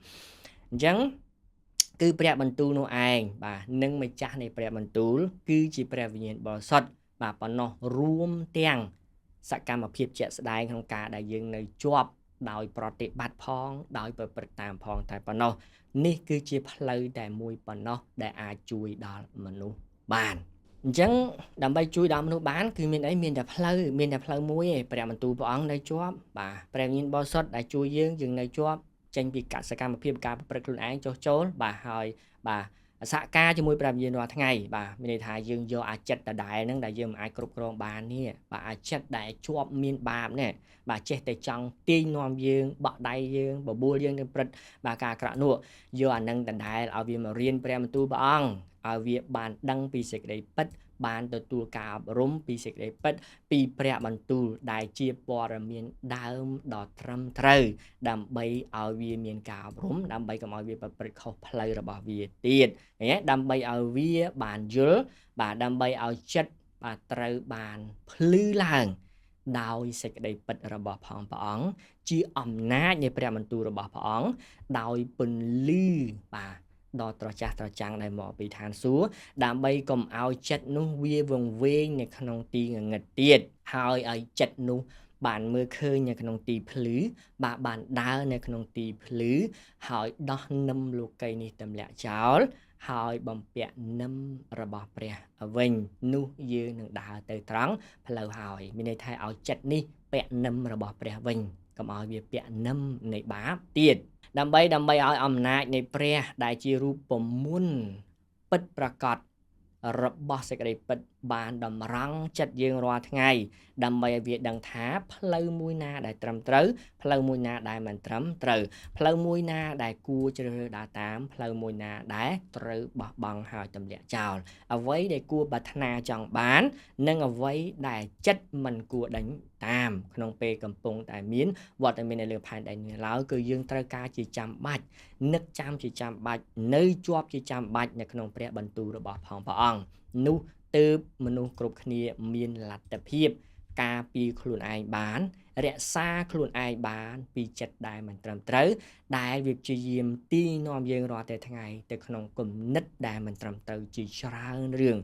Speaker 1: អញ្ចឹងគឺព្រះបន្ទូលនោះឯងបាទនិងម្ចាស់នៃព្រះបន្ទូលគឺជាព្រះវិញ្ញាណបរិសុទ្ធបាទប៉ុណ្ណោះរួមទាំងសកម្មភាពជាក់ស្ដែងក្នុងការដែលយើងនៅជាប់ដោយប្រតិបត្តិផងដោយប្រព្រឹត្តតាមផងតែប៉ុណ្ណោះនេះគឺជាផ្លូវតែមួយប៉ុណ្ណោះដែលអាចជួយដល់មនុស្សបានអញ្ចឹងដើម្បីជួយដល់មនុស្សបានគឺមានអីមានតែផ្លូវមួយឯងព្រះបន្ទូលព្រះអង្គនៅជាប់បាទព្រះវិញ្ញាណបរិសុទ្ធដែលជួយយើងនៅជាប់ចេញពីសកម្មភាពការប្រព្រឹត្តខ្លួនឯងចុះចូលបាទហើយបាទសហការជាមួយព្រះវិញ្ញាណរាល់ថ្ងៃបាទមានន័យថាយើងយកអាចិត្តដដែលហ្នឹងដែលយើងមិនអាចគ្រប់គ្រងបាននេះបាទអាចិត្តដែលជាប់មានបាបនេះបាទចេះតែចង់ទាញនាំយើងបក់ដៃយើងបបួលយើងទៅព្រឹត្តបាទការអាក្រក់នោះយកអានឹងដដែលឲ្យវាមករៀនព្រះបន្ទូលព្រះអង្គឲ្យវាបានដឹងពីសេចក្តីពិតបានទទួលការអប់រំពីសេចក្តីពិតពីព្រះបន្ទូលដែលជាព័ត៌មានដើមដ៏ត្រឹមត្រូវដើម្បីឲ្យវាមានការអប់រំដើម្បីកុំឲ្យវាប្រព្រឹត្តខុសផ្លូវរបស់វាទៀតដើម្បីឲ្យវាបានយល់បាទដើម្បីឲ្យចិត្តបាទត្រូវបានភ្លឺឡើងដោយសេចក្តីពិតរបស់ព្រះអង្គជាអំណាចនៃព្រះបន្ទូលរបស់ព្រះអង្គដោយពន្លឺបាទដ៏ត្រចះត្រចាំងដែលមកពីឋានសួគ៌ដើម្បីកុំឲ្យចិត្តនោះវាវង្វេងនៅក្នុងទីងងឹតទៀតហើយឲ្យចិត្តនោះបានមើលឃើញនៅក្នុងទីភ្លឺបាទបានដើរនៅក្នុងទីភ្លឺហើយដោះនឹមលោកីនេះទម្លាក់ចោលហើយបំពាក់នឹមរបស់ព្រះវិញនោះយើងនឹងដើរទៅត្រង់ផ្លូវហើយមានន័យថាឲ្យចិត្តនេះពាក់នឹមរបស់ព្រះវិញកុំឲ្យវាពាក់នឹមនៃបាបទៀតដើម្បីឲ្យអំណាចនៃព្រះដែលជារូបមន្តពិតប្រាកដរបស់សេចក្តីពិតបានតម្រង់ចិត្តយើងរាល់ថ្ងៃដើម្បីឲ្យវាដឹងថាផ្លូវមួយណាដែលត្រឹមត្រូវផ្លូវមួយណាដែលមិនត្រឹមត្រូវផ្លូវមួយណាដែលគួរជ្រើសរើសដើរតាមផ្លូវមួយណាដែលត្រូវបោះបង់ហើយទម្លាក់ចោលអ្វីដែលគួរប្រាថ្នាចង់បាននិងអ្វីដែលចិត្តមិនគួរដេញតាមក្នុងពេលកំពុងតែមានវត្តមាននៅលើផែនដីនេះឡើយគឺយើងត្រូវការជាចាំបាច់នឹកចាំជាចាំបាច់នៅជាប់ជាចាំបាច់នៅក្នុងព្រះបន្ទូលរបស់ព្រះអង្គនោះទើបមនុស្សគ្រប់គ្នាមានលទ្ធភាពការពារខ្លួនឯងបានរក្សាខ្លួនឯងបានពីចិត្តដែលមិនត្រឹមត្រូវដែលវាព្យាយាមទាញនាំយើងរាល់តែថ្ងៃទៅក្នុងគំនិតដែលមិនត្រឹមត្រូវជាច្រើនរឿង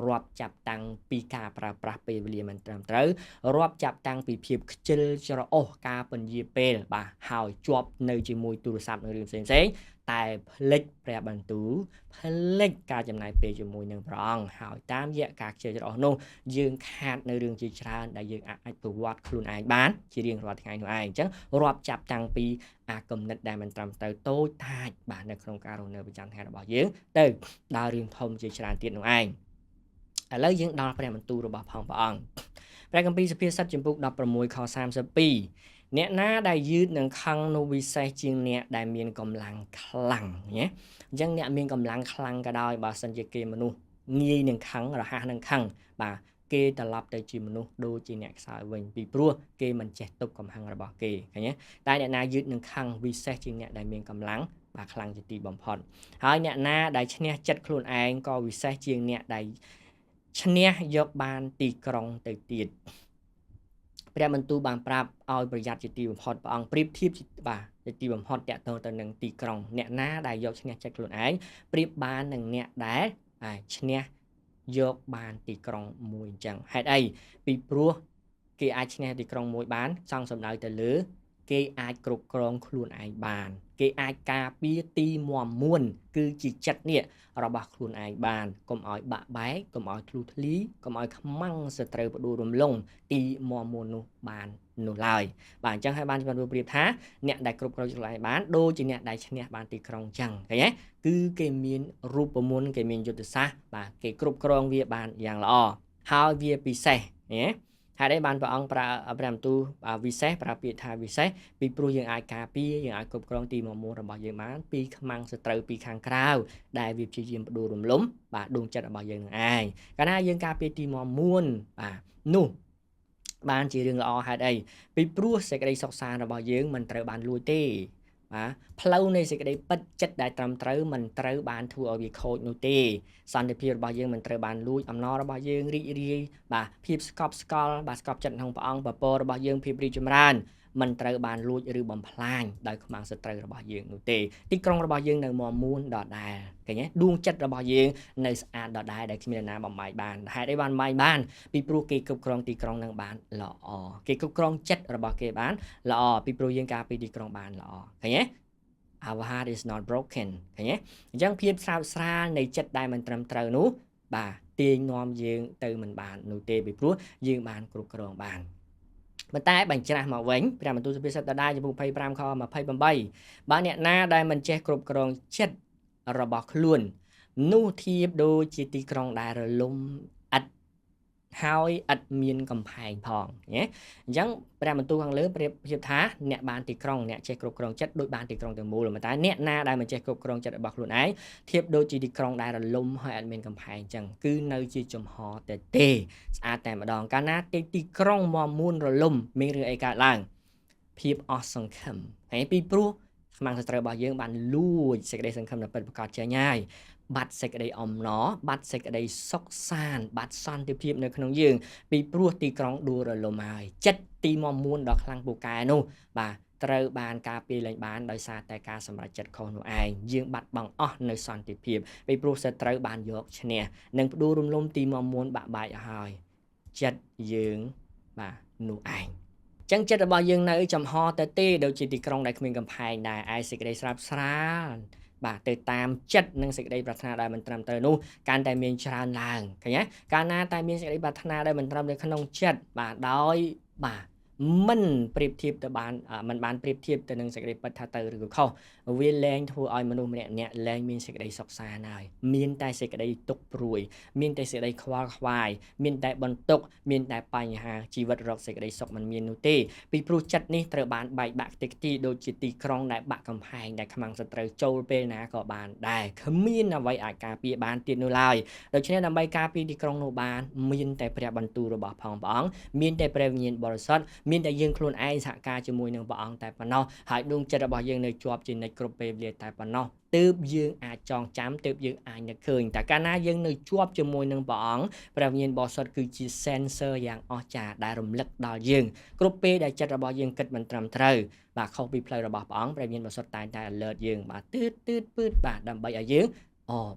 Speaker 1: រាប់ចាប់តាំងពីការប្រើប្រាស់ពេលវេលាមិនត្រឹមត្រូវរាប់ចាប់តាំងពីភាពខ្ជិលច្រអូសការពន្យាពេលបាទហើយជាប់នៅជាមួយទូរស័ព្ទនិងរឿងផ្សេងៗតែផ្លិចព្រះបន្ទូលផ្លិចការចំណាយពេលជាមួយនឹងព្រះអង្គហើយតាមរយៈការខ្ជិលច្រអូសនោះយើងខាតនៅរឿងជាច្រើនដែលយើងអាចប្រវត្តិខ្លួនឯងបានជារៀងរាល់ថ្ងៃនោះឯងអញ្ចឹងរាប់ចាប់តាំងពីអាគំនិតដែលមិនត្រឹមត្រូវតូចតាចបាទនៅក្នុងការរស់នៅប្រចាំថ្ងៃរបស់យើងទៅដល់រឿងធំជាច្រើនទៀតនោះឯងឥឡូវយើងដល់ព្រះបន្ទូលរបស់ព្រះអង្គព្រះគម្ពីរសុភាសិតចំពុក16ខ32អ្នកណាដែលយឺតនឹងខឹងនោះវិសេសជាងអ្នកដែលមានកម្លាំងខ្លាំងណាអញ្ចឹងអ្នកមានកម្លាំងខ្លាំងក៏ដោយបើសិនជាគេមនុស្សងាយនឹងខឹងរហ័សនឹងខឹងបាទគេត្រឡប់ទៅជាមនុស្សដូចជាអ្នកខ្សោយវិញពីព្រោះគេមិនចេះទប់កំហឹងរបស់គេឃើញទេតែអ្នកណាយឺតនឹងខឹងវិសេសជាងអ្នកដែលមានកម្លាំងបាទខ្លាំងជាទីបំផុតហើយអ្នកណាដែលឈ្នះចិត្តខ្លួនឯងក៏វិសេសជាងអ្នកដែលឈ្នះយកបានទីក្រុងទៅទៀតព្រះបន្ទូលបានប្រាប់ឲ្យប្រយ័ត្នជាទីបំផុតព្រះអង្គប្រៀបធៀបបាទជាទីបំផុតតាក់ទងទៅនឹងទីក្រុងអ្នកណាដែលយកឈ្នះចិត្តខ្លួនឯងប្រៀបបាននឹងអ្នកដែលឈ្នះយកបានទីក្រុងមួយអញ្ចឹងហេតុអីពីព្រោះគេអាចឈ្នះទីក្រុងមួយបានសង្ឃសំដៅទៅលើគេអាចគ្រប់គ្រងខ្លួនឯងបានគេអាចការពារទីមាំមួនគឺជាចិត្តនេះរបស់ខ្លួនឯងបានកុំឲ្យបាក់បែកកុំឲ្យធ្លុះធ្លាយកុំឲ្យខ្មាំងសត្រូវផ្ដួលរំលងទីមាំមួននោះបាននោះឡើយបាទអញ្ចឹងហើយបានជំរាបប្រៀបថាអ្នកដែលគ្រប់គ្រងខ្លួនឯងបានដូចជាអ្នកដែលឈ្នះបានទីក្រុងអញ្ចឹងឃើញទេគឺគេមានរូបមន្តគេមានយុទ្ធសាស្ត្របាទគេគ្រប់គ្រងវាបានយ៉ាងល្អហើយវាពិសេសណាហើយដែរបានព្រះអង្គប្រើព្រះបន្ទូលវិសេសប្រើពាក្យថាវិសេសពីព្រោះយើងអាចការពារយើងអាចគ្រប់គ្រងទីមាំមួនរបស់យើងបានពីខ្មាំងសត្រូវពីខាងក្រៅដែលវាព្យាយាមផ្ដួលរំលំបាទដួងចិត្តរបស់យើងនឹងឯងកាលណាយើងការពារទីមាំមួនបាទនោះបានជារឿងល្អហេតុអីពីព្រោះសេចក្តីសុខសាន្តរបស់យើងមិនត្រូវបានលួចទេ បាទផ្លូវនៃសេចក្តីពិតចិត្តដែលត្រឹមត្រូវមិនត្រូវបានធ្វើឲ្យវាខូចនោះទេសន្តិភាពរបស់យើងមិនត្រូវបានលួចអំណររបស់យើងរីករាយបាទភាពស្កប់ស្កល់បាទស្កប់ចិត្តក្នុងព្រះអង្គពពករបស់យើងភាពរីកចម្រើនមិនត្រូវបានលួចឬបំផ្លាញដោយខ្មាំងសត្រូវរបស់យើងនោះទេទីក្រុងរបស់យើងនៅមាំមួនដដែលឃើញទេដួងចិត្តរបស់យើងនៅស្អាតដដែលដែលគ្មានអ្នកណាបំបែកបានហេតុអីបានបំបែកបានពីព្រោះគេគ្រប់គ្រងទីក្រុងនឹងបានល្អគេគ្រប់គ្រងចិត្តរបស់គេបានល្អពីព្រោះយើងការពារទីក្រុងបានល្អឃើញទេ Our heart is not broken ឃើញទេអញ្ចឹងភាពស្រាលស្រាលនៃចិត្តដែលមិនត្រឹមត្រូវនោះបាទទាញនាំយើងទៅមិនបាននោះទេពីព្រោះយើងបានគ្រប់គ្រងបានប៉ុន្តែបញ្ច្រាស់មកវិញព្រះបន្ទូលសុភាសិតដដែលចំពោះ25ខ28បើអ្នកណាដែលមិនចេះគ្រប់គ្រងចិត្តរបស់ខ្លួននោះធៀបដូចជាទីក្រុងដែលរលំឥតហើយឥតមានកំផែងផងណាអញ្ចឹងព្រះបន្ទូលខាងលើប្រៀបធៀបថាអ្នកបានទីក្រុងអ្នកចេះគ្រប់គ្រងចិត្តដូចបានទីក្រុងទាំងមូលប៉ុន្តែអ្នកណាដែលមិនចេះគ្រប់គ្រងចិត្តរបស់ខ្លួនឯងធៀបដូចជាទីក្រុងដែលរលំហើយឥតមានកំផែងអញ្ចឹងគឺនៅជាចំហទេស្អាតតែម្ដងកាលណាទីក្រុងមាំមួនរលំមានរឿងអីកើតឡើងភាពអស់សង្ឃឹមហើយពីព្រោះខ្មាំងសត្រូវរបស់យើងបានលួចសេចក្តីសង្ឃឹមនៅពិតប្រាកដចេញហើយបាត់សេចក្តីអំណរបាត់សេចក្តីសុខសាន្តបាត់សន្តិភាពនៅក្នុងយើងពីព្រោះទីក្រុងដួលរលំហើយចិត្តទីមាំមួនដ៏ខ្លាំងពូកែនោះបាទត្រូវបានការពារលែងបានដោយសារតែការសម្រេចចិត្តខុសនោះឯងយើងបាត់បង់អស់នៅសន្តិភាពពីព្រោះសត្រូវបានយកឈ្នះនិងផ្ដួលរំលំទីមាំមួនបាក់បែកឲ្យហើយចិត្តយើងបាទនោះឯងចឹងចិត្តរបស់យើងនៅចំហទេដូចជាទីក្រុងដែលគ្មានកំផែងដែរឯសេចក្តីស្រាប់ស្រាលបាទទៅតាមចិត្តនិងសេចក្តីប្រាថ្នាដែលមិនត្រឹមត្រូវនោះកាន់តែមានច្រើនឡើងឃើញទេកាលណាតែមានសេចក្តីប្រាថ្នាដែលមិនត្រឹមនៅក្នុងចិត្តបាទដោយបាទមិនប្រៀបធៀបទៅបានមិនបានប្រៀបធៀបទៅនឹងសេចក្តីពិតថាទៅឬក៏ខុសវាលែងធ្វើឲ្យមនុស្សម្នាក់លែងមានសេចក្តីសុខសាន្តហើយមានតែសេចក្តីទុក្ខព្រួយមានតែសេចក្តីខ្វល់ខ្វាយមានតែបន្ទុកមានតែបញ្ហាជីវិតរកសេចក្តីសុខមិនមាននោះទេពីព្រោះចិត្តនេះត្រូវបានបែកបាក់តិចទីដូចជាទីក្រុងដែលបាក់កំផែងដែលខ្មាំងសត្រូវចូលពេលណាក៏បានដែរគ្មានអ្វីអាចការពារបានទៀតនោះឡើយដូច្នេះដើម្បីការពារទីក្រុងនោះបានមានតែព្រះបន្ទូលរបស់ផងព្រះអង្គមានតែព្រះវិញ្ញាណបរិសុទ្ធមានតែយើងខ្លួនឯងសហការជាមួយនឹងព្រះអង្គតែប៉ុណ្ណោះហើយដួងចិត្តរបស់យើងនៅជាប់ជានិច្ចគ្រប់ពេលវេលាតែប៉ុណ្ណោះទើបយើងអាចចងចាំទើបយើងអាចនឹកឃើញតែកាលណាយើងនៅជាប់ជាមួយនឹងព្រះអង្គព្រះវិញ្ញាណបរិសុទ្ធគឺជា sensor យ៉ាងអស្ចារ្យដែលរំលឹកដល់យើងគ្រប់ពេលដែលចិត្តរបស់យើងគិតមិនត្រឹមត្រូវបាទខុសពីផ្លូវរបស់ព្រះអង្គព្រះវិញ្ញាណបរិសុទ្ធតែងតែ alert យើងបាទទឺតពឺតបាទដើម្បីឲ្យយើង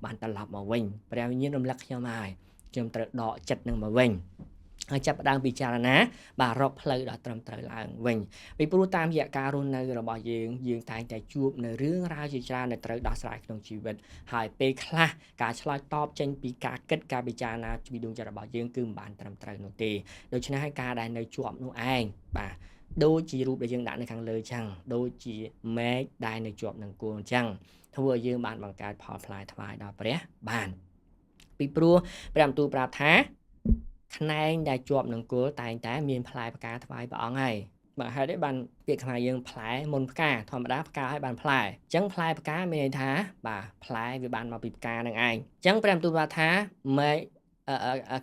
Speaker 1: បានត្រឡប់មកវិញព្រះវិញ្ញាណរំលឹកខ្ញុំហើយខ្ញុំត្រូវដកចិត្តនឹងមកវិញហើយចាប់ផ្ដើមពិចារណាបាទរកផ្លូវដ៏ត្រឹមត្រូវឡើងវិញពីព្រោះតាមរយៈការរស់នៅរបស់យើងតែងតែជួបនៅរឿងរ៉ាវជាច្រើនដែលត្រូវដោះស្រាយក្នុងជីវិតហើយពេលខ្លះការឆ្លើយតបចេញពីការគិតការពិចារណាពីដួងចិត្តរបស់យើងគឺមិនបានត្រឹមត្រូវនោះទេដូច្នេះហើយការដែលនៅជាប់នោះឯងបាទដូចជារូបដែលយើងដាក់នៅខាងលើចឹងដូចជាមេឃដែលនៅជាប់នឹងគល់ចឹងធ្វើឲ្យយើងបានបង្កើតផលផ្លែថ្វាយដល់ព្រះបានពីព្រោះព្រះបន្ទូលប្រាប់ថាខ្នែងដែលជាប់នឹងគល់តែងតែមានផ្លែផ្កាថ្វាយព្រះអង្គហើយបាទហេតុនេះបានពាក្យខ្មែរយើងផ្លែមុនផ្កាធម្មតាផ្កាឲ្យបានផ្លែអញ្ចឹងផ្លែផ្កាមានន័យថាបាទផ្លែវាបានមកពីផ្កានឹងឯងអញ្ចឹងព្រះបន្ទូលប្រាប់ថាមេ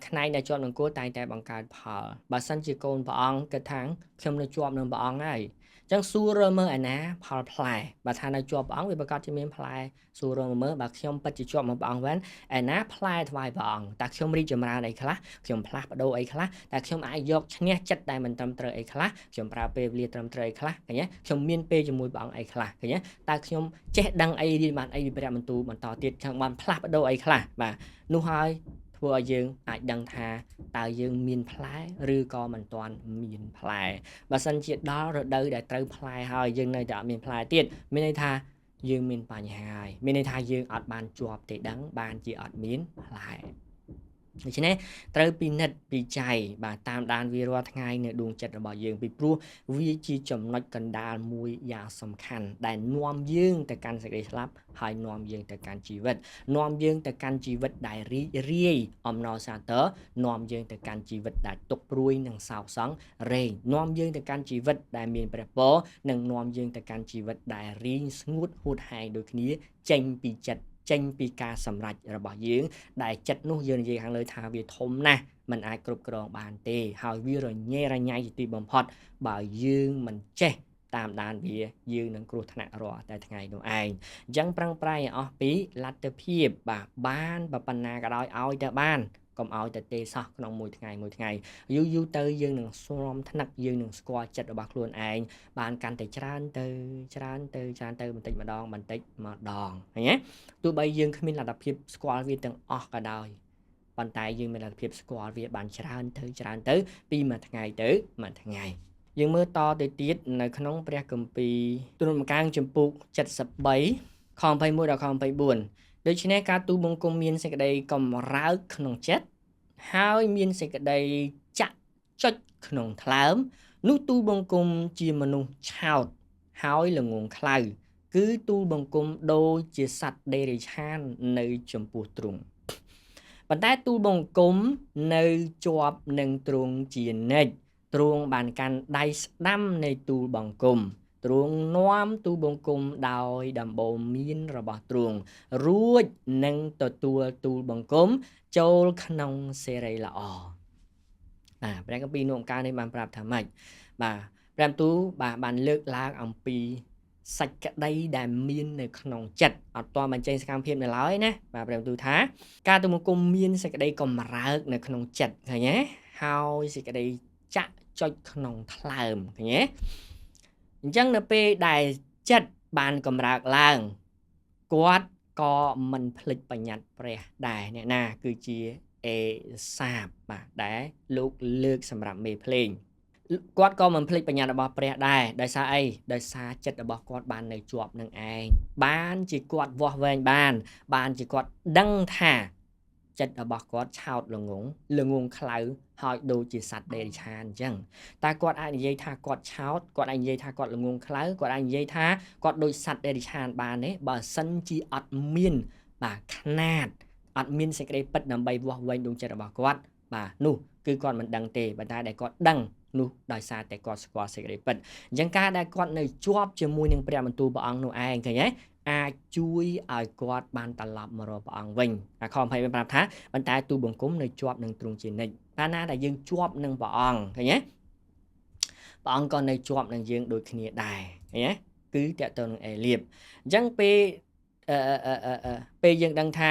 Speaker 1: ខ្នែងដែលជាប់នឹងគល់តែងតែបង្កើតផលបើសិនជាកូនព្រះអង្គគិតថាខ្ញុំនៅជាប់នឹងព្រះអង្គហើយអញ្ចឹងសួររើមើលឯណាផលផ្លែបើថានៅជាប់ព្រះអង្គវាប្រកាសជាមានផ្លែសួររើមើលបើខ្ញុំពិតជាជាប់មកព្រះអង្គវិញឯណាផ្លែថ្វាយព្រះអង្គតើខ្ញុំរីកចម្រើនអីខ្លះខ្ញុំផ្លាស់ប្ដូរអីខ្លះតើខ្ញុំអាចយកឈ្នះចិត្តដែលមិនត្រឹមត្រូវអីខ្លះខ្ញុំប្រើពេលវេលាត្រឹមត្រូវអីខ្លះឃើញទេខ្ញុំមានពេលជាមួយព្រះអង្គអីខ្លះឃើញទេតើខ្ញុំចេះដឹងអីរៀនបានអីពីព្រះបន្ទូលបន្តទៀតខ្ញុំបានផ្លាស់ប្ដូរអីខ្លះបាទនោះហើយធ្វើឲ្យយើងអាចដឹងថាតើយើងមានផ្លែឬក៏មិនទាន់មានផ្លែបើសិនជាដល់រដូវដែលត្រូវផ្លែហើយយើងនៅតែអត់មានផ្លែទៀតមានន័យថាយើងមានបញ្ហាហើយមានន័យថាយើងអត់បានជាប់ទេដឹងបានជាអត់មានផ្លែដូច្នេះត្រូវពិនិត្យពិច័យបាទតាមដានវារាល់ថ្ងៃនៅដួងចិត្តរបស់យើងពីព្រោះវាជាចំណុចកណ្ដាលមួយយ៉ាងសំខាន់ដែលនាំយើងទៅកាន់សេចក្តីស្លាប់ហើយនាំយើងទៅកាន់ជីវិតនាំយើងទៅកាន់ជីវិតដែលរីករាយអំណរសាទរនាំយើងទៅកាន់ជីវិតដែលទុក្ខព្រួយនិងសោកសៅរែងនាំយើងទៅកាន់ជីវិតដែលមានព្រះពរនិងនាំយើងទៅកាន់ជីវិតដែលរីងស្ងួតហួតហែងដូចគ្នាចេញពីចិត្តចេញពីការសម្រេចរបស់យើងដែលចិត្តនោះយើងនិយាយខាងលើថាវាធំណាស់มันអាចគ្រប់គ្រងបានទេហើយវារញ៉េរញ៉ៃជាទីបំផុតបើយើងមិនចេះ តាមដានវាយើងនឹងគ្រោះថ្នាក់រាល់តែថ្ងៃនោះឯងអញ្ចឹងប្រឹងប្រែងអស់ពីលទ្ធភាពបាទបានប៉ុណ្ណាក៏ដោយឲ្យតែបានកុំឲ្យតែទេសោះក្នុងមួយថ្ងៃយូរទៅយើងនឹងស្រំថ្នឹកយើងនឹងស្គាល់ចិត្តរបស់ខ្លួនឯងបានកាន់តែច្រើនទៅបន្តិចម្ដងឃើញទេទោះបីយើងគ្មានលទ្ធភាពស្គាល់វាទាំងអស់ក៏ដោយប៉ុន្តែយើងមានលទ្ធភាពស្គាល់វាបានច្រើនទៅពីមួយថ្ងៃទៅមួយថ្ងៃយើងមើលតទៅទៀតនៅក្នុងព្រះគម្ពីរទូលម្កាំងចំពុក73ខ21ដល់ខ24ដូច្នេះការទូលបង្គំមានសេចក្តីកម្រើកក្នុងចិត្តហើយមានសេចក្តីចាក់ចុចក្នុងថ្លើមនោះទូលបង្គំជាមនុស្សឆោតហើយល្ងងខ្លៅគឺទូលបង្គំដូចជាសត្វដេរិឆាននៅចំពោះទ្រង់ប៉ុន្តែទូលបង្គំនៅជាប់នឹងទ្រង់ជានិច្ចទ្រង់បានកាន់ដៃស្ដាំនៃទូលបង្គំទ្រង់នាំទូលបង្គំដោយដំបូន្មានរបស់ទ្រង់រួចនឹងទទួលទូលបង្គំចូលក្នុងសេរីល្អព្រះគម្ពីរនោះកាលនេះបានប្រាប់ថាម៉េចបាទព្រះទូលបានលើកឡើងអំពីសេចក្តីដែលមាននៅក្នុងចិត្តអត់ទាន់បញ្ចេញសកម្មភាពនៅឡើយណាបាទព្រះទូលថាការទូលបង្គំមានសេចក្តីកម្រើកនៅក្នុងចិត្តឃើញទេហើយសេចក្តីចាក់ចុចក្នុងថ្លើមឃើញទេអញ្ចឹងនៅពេលដែលចិត្តបានកម្រើកឡើងគាត់ក៏មិនភ្លេចបញ្ញត្តិព្រះដែរអ្នកណាគឺជាអេសាបបាទដែលលោកលើកសម្រាប់មេភ្លេងគាត់ក៏មិនភ្លេចបញ្ញត្តិរបស់ព្រះដែរដោយសារអីដោយសារចិត្តរបស់គាត់បាននៅជាប់នឹងឯងបានជាគាត់វាស់វែងបានជាគាត់ដឹងថាចិត្តរបស់គាត់ឆោតល្ងងខ្លៅហើយដូចជាសត្វដេរិឆានអញ្ចឹងតែគាត់អាចនិយាយថាគាត់ឆោតគាត់អាចនិយាយថាគាត់ល្ងងខ្លៅគាត់អាចនិយាយថាគាត់ដូចសត្វដេរិឆានបានទេបើសិនជាអត់មានបាទខ្នាតអត់មានសេចក្តីពិតដើម្បីវាស់វែងដួងចិត្តរបស់គាត់បាទនោះគឺគាត់មិនដឹងទេប៉ុន្តែដែលគាត់ដឹងនោះដោយសារតែគាត់ស្គាល់សេចក្តីពិតអញ្ចឹងការដែលគាត់នៅជាប់ជាមួយនឹងព្រះបន្ទូលព្រះអង្គនោះឯងឃើញទេអាចជួយឲ្យគាត់បានត្រឡប់មករកព្រះអង្គវិញខ20ប្រាប់ថាប៉ុន្តែទូលបង្គំនៅជាប់នឹងទ្រង់ជានិច្ចកាលណាដែលយើងជាប់នឹងព្រះអង្គឃើញទេព្រះអង្គក៏នៅជាប់នឹងយើងដូចគ្នាដែរឃើញទេគឺតើតើនឹងអេលៀបអញ្ចឹងពេលយើងដឹងថា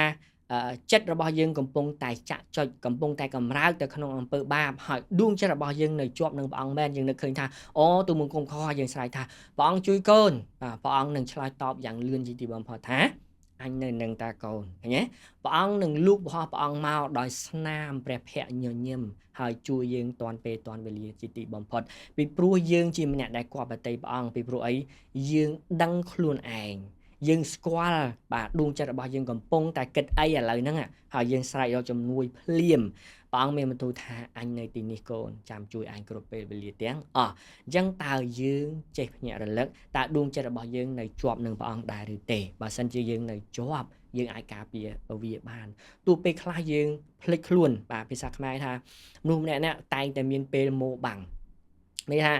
Speaker 1: ចិត្តរបស់យើងកំពុងតែចាក់ចុចកំពុងតែកម្រើកទៅក្នុងអំពើបាបហើយដួងចិត្តរបស់យើងនៅជាប់នឹងព្រះអង្គមែនយើងនឹកឃើញថាអូទូលបង្គំខុសយើងស្រែកថាព្រះអង្គជួយកូនព្រះអង្គនឹងឆ្លើយតបយ៉ាងលឿនជាទីបំផុតថាអញនៅនឹងតាកូនឃើញទេព្រះអង្គនឹងលូករបស់ព្រះអង្គមកដោយស្នាមព្រះភ័ក្ត្រញញឹមហើយជួយយើងតាន់ពេលតាន់វេលាជាទីបំផុតពីព្រោះយើងជាម្នាក់ដែលគប់បតីព្រះអង្គពីព្រោះអីយើងដឹងខ្លួនឯងយើងស្គាល់បាទដួងចិត្តរបស់យើងកំពុងតែគិតអីឥឡូវហ្នឹងហើយយើងស្រែករកជំនួយភ្លាមព្រះអង្គមានបន្ទូលថាអញនៅទីនេះកូនចាំជួយអញគ្រប់ពេលវេលាទាំងអស់អញ្ចឹងតើយើងចេះភ្ញាក់រលឹកតើដួងចិត្តរបស់យើងនៅជាប់នឹងព្រះអង្គដែរឬទេបើសិនជាយើងនៅជាប់យើងអាចការពារវាបានទោះពេលខ្លះយើងភ្លេចខ្លួនបាទភាសាខ្មែរថាមនុស្សម្នាក់តែងតែមានពេលមោបាំងនេះថា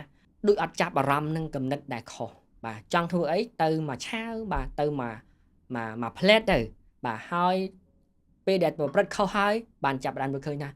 Speaker 1: ដូចអត់ចាប់អារម្មណ៍នឹងគំនិតដែលខុសបាទចង់ធ្វើអីទៅមកឆាវបាទទៅមកផ្លែតទៅបាទហើយពេលដែលប្រព្រឹត្តខុសហើយបានចាប់បានមើលឃើញថា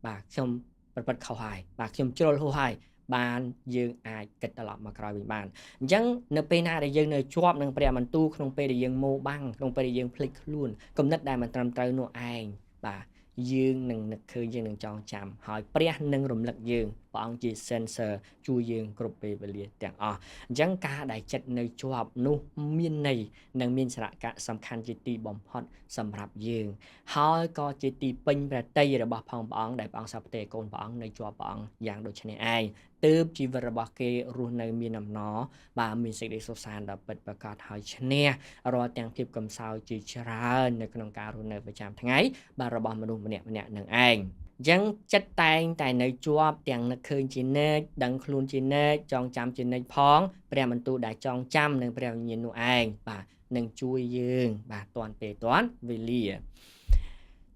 Speaker 1: បាទខ្ញុំប្រព្រឹត្តខុសហើយបាទខ្ញុំជ្រុលហួសហើយបានយើងអាចគិតត្រឡប់មកក្រោយវិញបានអញ្ចឹងនៅពេលណាដែលយើងនៅជាប់នឹងព្រះបន្ទូលក្នុងពេលដែលយើងមោបាំងក្នុងពេលដែលយើងភ្លេចខ្លួនគំនិតដែលមិនត្រឹមត្រូវនោះឯងបាទយើងនឹងនឹកឃើញយើងនឹងចងចាំហើយព្រះនឹងរំលឹកយើងព្រះអង្គជា sensor ជួយយើងគ្រប់ពេលវេលាទាំងអស់អញ្ចឹងការដែលចិត្តនៅជាប់នោះមានន័យនិងមានសារៈសំខាន់ជាទីបំផុតសម្រាប់យើងហើយក៏ជាទីពេញប្រតិយរបស់ផងព្រះអង្គដែលព្រះអង្គសព្វទេកូនព្រះអង្គនៅជាប់ព្រះអង្គយ៉ាងដូចនេះឯងទើបជីវិតរបស់គេរស់នៅមានអំណរបាទមានសេចក្តីសុខសាន្តដ៏ពិតប្រាកដហើយឈ្នះរាល់ទាំងភាពកំសោយជាច្រើននៅក្នុងការរស់នៅប្រចាំថ្ងៃបាទរបស់មនុស្សម្នាក់នឹងឯងអញ្ចឹងចិត្តតែងតែនៅជាប់ទាំងនឹកឃើញជានិច្ចដឹងខ្លួនជានិច្ចចងចាំជានិច្ចផងព្រះបន្ទូលដែលចងចាំនឹងព្រះវិញ្ញាណនោះឯងបាទនឹងជួយយើងបាទតាន់ពេលតាន់វេលា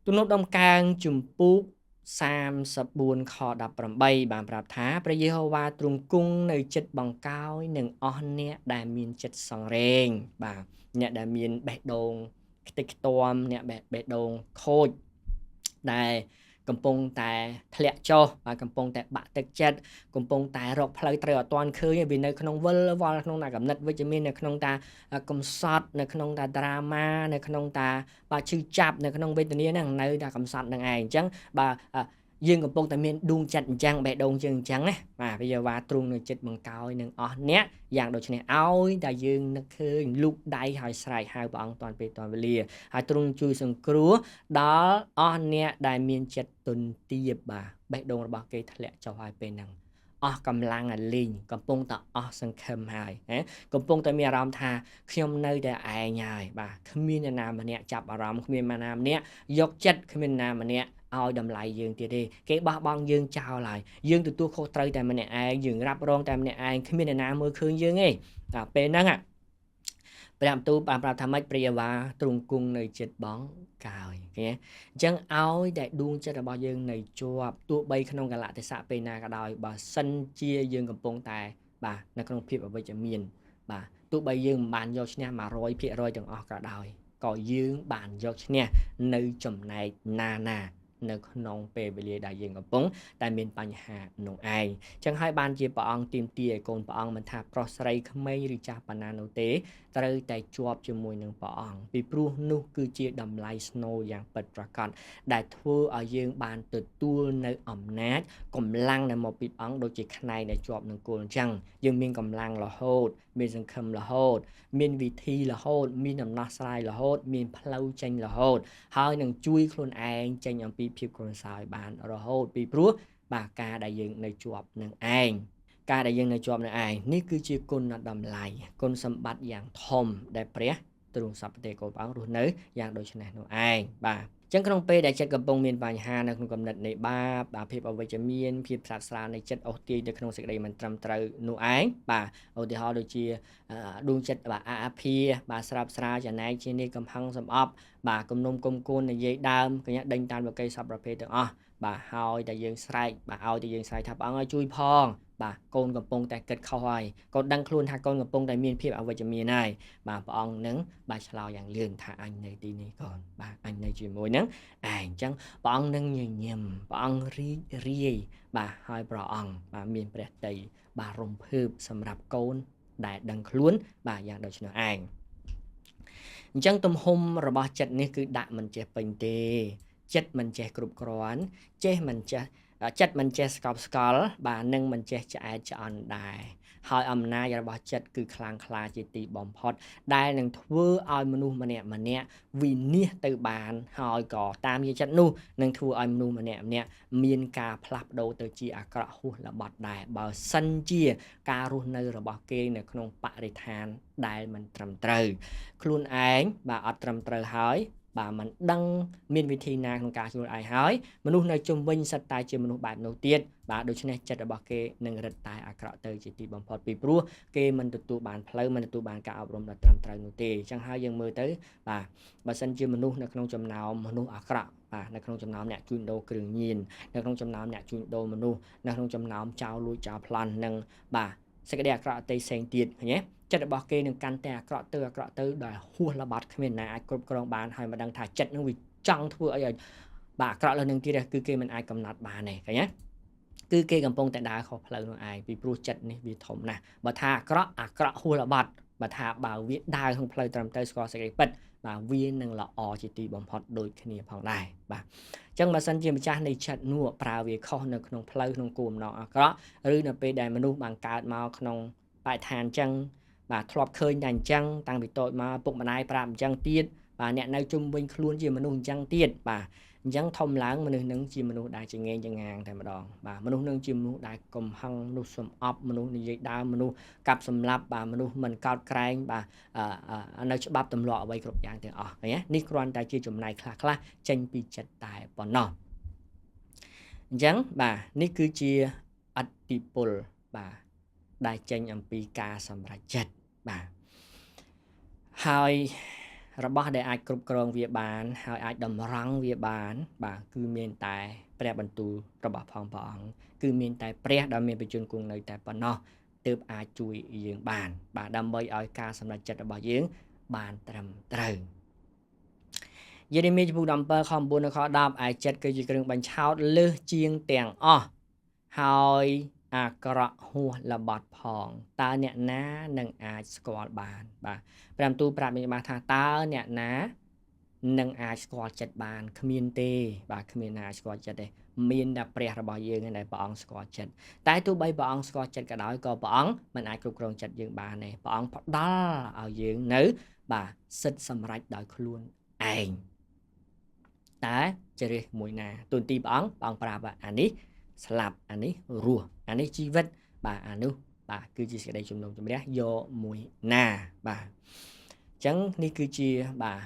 Speaker 1: ទំនុកដំកើងជំពូក34ខ18បានប្រាប់ថាព្រះយេហូវ៉ាទ្រង់គង់នៅចិត្តបង្កោយនឹងអស់អ្នកដែលមានចិត្តសង្រេងបាទអ្នកដែលមានបេះដូងខ្ទេចខ្ទាំអ្នកបេះដូងខូចដែល កំពុងតែធ្លាក់ចុះបាទកំពុងតែបាក់ទឹកចិត្តកំពុងតែរកផ្លូវត្រូវអត់ទាន់ឃើញវានៅក្នុងវិលវល់ក្នុងកំណត់វិជ្ជមាននៅក្នុងតាកំសត់នៅក្នុងតាដ្រាម៉ានៅក្នុងតាបាទឈឺចាប់នៅក្នុងវេទនាហ្នឹងនៅតាកំសត់នឹងឯងអញ្ចឹងបាទយើងកំពុងតែមានដួងចិត្តអញ្ចឹងបេះដូងយើងអញ្ចឹងណាបាទវាវ៉ាទ្រង់នៅចិត្តបង្កោយនឹងអស់អ្នកយ៉ាងដូចនេះឲ្យតែយើងនឹកឃើញលូកដៃហើយស្រែកហៅព្រះអង្គតាន់ពេលតាន់វេលាហើយទ្រង់ជួយសង្គ្រោះដល់អស់អ្នកដែលមានចិត្តទន់ទាបបាទបេះដូងរបស់គេធ្លាក់ចុះហើយពេលហ្នឹងអស់កម្លាំងអាលីងកំពុងតែអស់សង្ឃឹមហើយកំពុងតែមានអារម្មណ៍ថាខ្ញុំនៅតែឯងហើយបាទគ្មានអ្នកណាម្នាក់ចាប់អារម្មណ៍គ្មានអ្នកណាម្នាក់យកចិត្តគ្មានអ្នកណាម្នាក់ឲ្យតម្លៃយើងទៀតទេគេបោះបង់យើងចោលហើយយើងទទួលខុសត្រូវតែម្នាក់ឯងយើងរ៉ាប់រងតែម្នាក់ឯងគ្មានអ្នកណាមើលឃើញយើងទេតែពេលហ្នឹងព្រះបន្ទូលបានប្រាប់ថាម៉េចព្រះយេហូវ៉ាទ្រង់គង់នៅចិត្តបងកាយឃើញអញ្ចឹងឲ្យតែដួងចិត្តរបស់យើងនៅជាប់ទោះបីក្នុងកលៈទេសៈពេលណាក៏ដោយបើសិនជាយើងកំពុងតែបាទនៅក្នុងភាពអវិជ្ជមានបាទទោះបីយើងមិនបានយកឈ្នះ 100% ទាំងអស់ក៏ដោយក៏យើងបានយកឈ្នះនៅចំណែកណានៅក្នុងពេលវេលាដែលយើងកំពុងតែមានបញ្ហានោះឯងអញ្ចឹងហើយបានជាព្រះអង្គទាមទារឲ្យកូនព្រះអង្គមិនថាប្រុសស្រីក្មេងឬចាស់ប៉ុណ្ណានោះទេត្រូវតែជាប់ជាមួយនឹងព្រះអង្គពីព្រោះនោះគឺជាតម្លៃស្នូលយ៉ាងពិតប្រាកដដែលធ្វើឲ្យយើងបានទទួលនៅអំណាចកម្លាំងដែលមកពីព្រះអង្គដូចជាខ្នែងដែលជាប់នឹងគល់អញ្ចឹងយើងមានកម្លាំងរហូតមានសង្ឃឹមរហូតមានវិធីរហូតមានដំណោះស្រាយរហូតមានផ្លូវចេញរហូតហើយនឹងជួយខ្លួនឯងចេញអំពីភាពក្រសោយបានរហូតពីព្រោះបាទការដែលយើងនៅជាប់នឹងឯងការដែលយើងនៅជាប់នឹងឯងនេះគឺជាគុណតម្លៃគុណសម្បត្តិយ៉ាងធំដែលព្រះទ្រង់សព្វទេគោព្រះអង្គរស់នៅយ៉ាងដូចនេះនោះឯងបាទចឹងក្នុងពេលដែលចិត្តកំពុងមានបញ្ហានៅក្នុងគំនិតនៃបាបភាពអវិជ្ជមានភាពផ្លាត់ស្រាលនៃចិត្តអូសទាញទៅក្នុងសេចក្តីមិនត្រឹមត្រូវនោះឯងបាទឧទាហរណ៍ដូចជាដួងចិត្តបាទអាភាបាទស្រាប់ស្រាលចំណែកជានេះកំហឹងសំអប់បាទគំនុំគុំគួននិយាយដើមកញ្ញាដេញតាមវិក័យសពប្រភេទទាំងអស់បាទហើយតែយើងស្រែកបាទឲ្យតែយើងស្រែកថាព្រះអង្គឲ្យជួយផងបាទកូនកំពុងតែគិតខុសហើយកូនដឹងខ្លួនថាកូនកំពុងតែមានភាពអវិជ្ជមានហើយបាទព្រះអង្គនឹងបាទឆ្លើយយ៉ាងលឿនថាអញនៅទីនេះកូនបាទអញនៅជាមួយនឹងឯងអញ្ចឹងព្រះអង្គនឹងញញឹមព្រះអង្គរីករាយបាទហើយព្រះអង្គបាទមានព្រះទ័យបាទរំភើបសម្រាប់កូនដែលដឹងខ្លួនបាទយ៉ាងដូចនោះឯងអញ្ចឹងទំហំរបស់ចិត្តនេះគឺដាក់មិនចេះពេញទេចិត្តមិនចេះគ្រប់គ្រាន់ចេះមិនចេះចិត្តមិនចេះស្កប់ស្កល់បាទនឹងមិនចេះឆ្អែតឆ្អន់ដែរហើយអំណាចរបស់ចិត្តគឺខ្លាំងក្លាជាទីបំផុតដែលនឹងធ្វើឲ្យមនុស្សម្នាក់វិនិច្ឆ័យទៅបានហើយក៏តាមជាចិត្តនោះនឹងធ្វើឲ្យមនុស្សម្នាក់មានការផ្លាស់ប្ដូរទៅជាអាក្រក់ហួសល្បត់ដែរបើសិនជាការរស់នៅរបស់គេនៅក្នុងបរិស្ថានដែលមិនត្រឹមត្រូវខ្លួនឯងបាទអត់ត្រឹមត្រូវហើយបាទមិនដឹងមានវិធីណាក្នុងការជួយឯងហើយមនុស្សនៅជុំវិញសិតតែជាមនុស្សបែបនោះទៀតបាទដូច្នេះចិត្តរបស់គេនឹងរឹតតែអាក្រក់ទៅជាទីបំផុតពីព្រោះគេមិនទទួលបានផ្លូវមិនទទួលបានការអប់រំដ៏ត្រឹមត្រូវនោះទេអញ្ចឹងហើយយើងមើលទៅបាទបើសិនជាមនុស្សនៅក្នុងចំណោមមនុស្សអាក្រក់បាទនៅក្នុងចំណោមអ្នកជួញដូរគ្រឿងញៀននៅក្នុងចំណោមអ្នកជួញដូរមនុស្សនៅក្នុងចំណោមចោរលួចចោរប្លន់និងបាទសេចក្តីអាក្រក់អតីផ្សេងទៀតឃើញទេចិត្តរបស់គេនឹងកាន់តែអាក្រក់ទៅដែលហួសល្បត់គ្មានណាអាចគ្រប់គ្រងបានហើយមិនដឹងថាចិត្តនឹងវាចង់ធ្វើអីឲ្យបាទអាក្រក់លើនឹងទៀតគឺគេមិនអាចកំណត់បានទេឃើញទេគឺគេកំពុងតែដើរខុសផ្លូវនោះឯងពីព្រោះចិត្តនេះវាធំណាស់បើថាអាក្រក់ហួសល្បត់បើថាបើវាដើរក្នុងផ្លូវត្រឹមត្រូវស្គាល់សេចក្តីពិតបាទវានឹងល្អជាទីបំផុតដូចគ្នាផងដែរបាទអញ្ចឹងបើសិនជាម្ចាស់នៃចិត្តនោះប្រើវាខុសនៅក្នុងផ្លូវក្នុងគោលបំណងអាក្រក់ឬនៅពេលដែលមនុស្សបានកើតមកក្នុងបរិស្ថានអញ្ចឹងបាទធ្លាប់ឃើញតែអញ្ចឹងតាំងពីតូចមកពុកម្ដាយប្រាប់អញ្ចឹងទៀតបាទអ្នកនៅជុំវិញខ្លួនជាមនុស្សអញ្ចឹងទៀតបាទអញ្ចឹងធំឡើងមនុស្សនឹងជាមនុស្សដែលចងេងចងាងតែម្ដងបាទមនុស្សនឹងជាមនុស្សដែលកំហឹងមនុស្សសំអប់មនុស្សនិយាយដើមមនុស្សកាប់សម្លាប់បាទមនុស្សមិនកោតក្រែងបាទនៅច្បាប់ទម្លាប់អ្វីគ្រប់យ៉ាងទាំងអស់ឃើញទេនេះគ្រាន់តែជាចំណែកខ្លះចេញពីចិត្តតែប៉ុណ្ណោះអញ្ចឹងបាទនេះគឺជាឥទ្ធិពលបាទដែលចេញអំពីការសម្រេចចិត្តបាទហើយរបស់ដែលអាចគ្រប់គ្រងវាបានហើយអាចតម្រង់វាបានបាទគឺមានតែព្រះបន្ទូលរបស់ផងព្រះអង្គគឺមានតែព្រះដែលមានបញ្ជនគង់នៅតែប៉ុណ្ណោះទើបអាចជួយយើងបានបាទដើម្បីឲ្យការសម្រេចចិត្តរបស់យើងបានត្រឹមត្រូវអ យេរេមីចំពោះ17ខ9ដល់ខ10ឯចិត្តគឺជាគ្រឿងបញ្ឆោតលើសជាងទាំងអស់ហើយអាក្រក់ហួសល្បត់ផងតើអ្នកណានឹងអាចស្គាល់បានបាទព្រះបន្ទូលប្រាប់មានថាតើអ្នកណានឹងអាចស្គាល់ចិត្តបានគ្មានទេបាទគ្មានណាអាចស្គាល់ចិត្តទេមានតែព្រះរបស់យើងដែលព្រះអង្គស្គាល់ចិត្តតែទោះបីព្រះអង្គស្គាល់ចិត្តក៏ដោយក៏ព្រះអង្គមិនអាចគ្រប់គ្រងចិត្តយើងបានទេព្រះអង្គផ្ដល់ឲ្យយើងនៅបាទសិទ្ធិសម្រេចដោយខ្លួនឯងតែជ្រើសមួយណាទូនទីព្រះអង្គប្រាប់អានេះស្លាប់អានេះរស់អានេះជីវិតបាទអានោះបាទគឺជាសេចក្តីជំនុំជម្រះយកមួយណាបាទអញ្ចឹងនេះគឺជាបាទ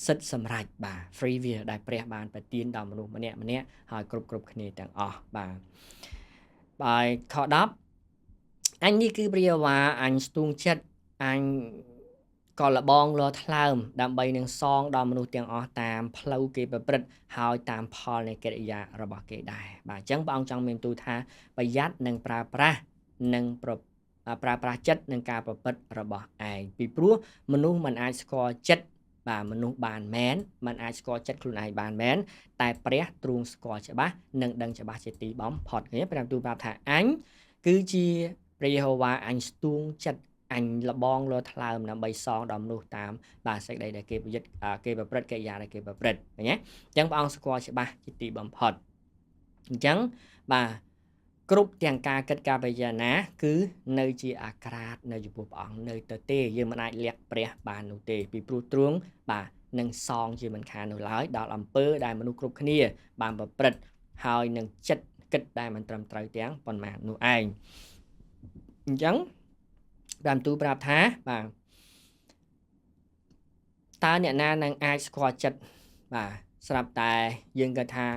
Speaker 1: សិទ្ធិសម្រេចបាទ free will ដែលព្រះបានប្រទានដល់មនុស្សម្នាក់ហើយគ្រប់គ្នាទាំងអស់បាទបាយខ10អញនេះគឺព្រាវ៉ាអញស្ទូងចិត្តអញក៏លបងលថ្លើមដើម្បីនឹងសងដល់មនុស្សទាំងអស់តាមផ្លូវគេប្រព្រឹត្តហើយតាមផលនៃកិរិយារបស់គេដែរបាទអញ្ចឹងព្រះអង្គចង់មានទូថាប្រយ័ត្ននិងប្រើប្រាស់និងប្រើប្រាស់ចិត្តនឹងការប្រព្រឹត្តរបស់ឯងពីព្រោះមនុស្សមិនអាចស្គាល់ចិត្តបាទមនុស្សបានមែនមិនអាចស្គាល់ចិត្តខ្លួនឯងបានមែនតែព្រះទ្រង់ស្គាល់ច្បាស់និងដឹងច្បាស់ជាទីបំផុតគ្នាព្រះទូលប្រាប់ថាអញគឺជាព្រះយេហូវ៉ាអញស្ទូងចិត្តអញលបងលថ្លើមដើម្បីសងដល់មនុស្សតាមបាទសេចក្តីដែលគេប្រព្រឹត្តកិរិយាដែលគេប្រព្រឹត្តឃើញទេអញ្ចឹងព្រះអង្គស្គាល់ច្បាស់ជាទីបំផុតអញ្ចឹងបាទគ្រប់ទាំងការគិតការពិចារណាគឺនៅជាអាក្រាតនៅចំពោះព្រះអង្គនៅទៅទេយើងមិនអាចលះព្រះបាននោះទេពីព្រោះទ្រង់បាទនឹងសងជាមិនខាននោះឡើយដល់អំពើដែលមនុស្សគ្រប់គ្នាបានប្រព្រឹត្តហើយនឹងចិត្តគិតដែលមិនត្រឹមត្រូវទាំងប៉ុន្មាននោះឯងអញ្ចឹងបានទូប្រាប់ថាបាទតើអ្នកណានឹងអាចស្គាល់ចិត្តបាទស្រាប់តែយើងគិតថា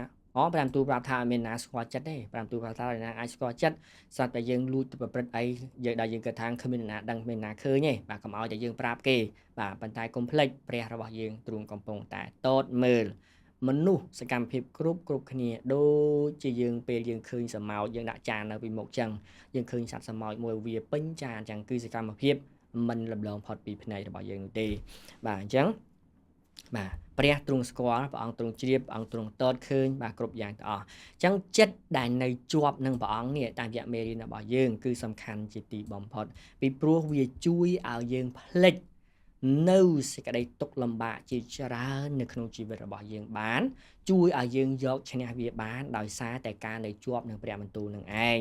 Speaker 1: ព្រះទូប្រាប់ថាអត់មានណាស្គាល់ចិត្តទេព្រះទូប្រាប់ថាអ្នកណាអាចស្គាល់ចិត្តស្រាប់តែយើងលួចទៅប្រព្រឹត្តអីយើងដែលយើងគិតថាគ្មានអ្នកណាដឹងគ្មានអ្នកណាឃើញទេបាទកុំឲ្យតែយើងប្រាប់គេបាទប៉ុន្តែកុំភ្លេចព្រះរបស់យើងទ្រង់កំពុងតែតតមើលមនុស្សសកម្មភាពគ្រប់គ្នាដូចជាយើងពេលយើងឃើញសម៉ោចយើងដាក់ចាននៅពីមុខចឹងយើងឃើញសត្វសម៉ោចមួយវាពេញចានចឹងគឺសកម្មភាពមិនលំលងផុតពីភ្នែករបស់យើងនោះទេបាទអញ្ចឹងបាទព្រះទ្រង់ស្គាល់ព្រះអង្គទ្រង់ជ្រាបព្រះអង្គទ្រង់តតឃើញបាទគ្រប់យ៉ាងទាំងអស់អញ្ចឹងចិត្តដែលនៅជាប់នឹងព្រះអង្គនេះតាមរយៈមេរៀនរបស់យើងគឺសំខាន់ជាទីបំផុតពីព្រោះវាជួយឲ្យយើងភ្លេចនៅសេចក្តីទុក្ខលំបាកជាច្រើននៅក្នុងជីវិតរបស់យើងបានជួយឲ្យយើងយកឈ្នះវាបានដោយសារតែការនៅជាប់នឹងព្រះបន្ទូលនឹងឯង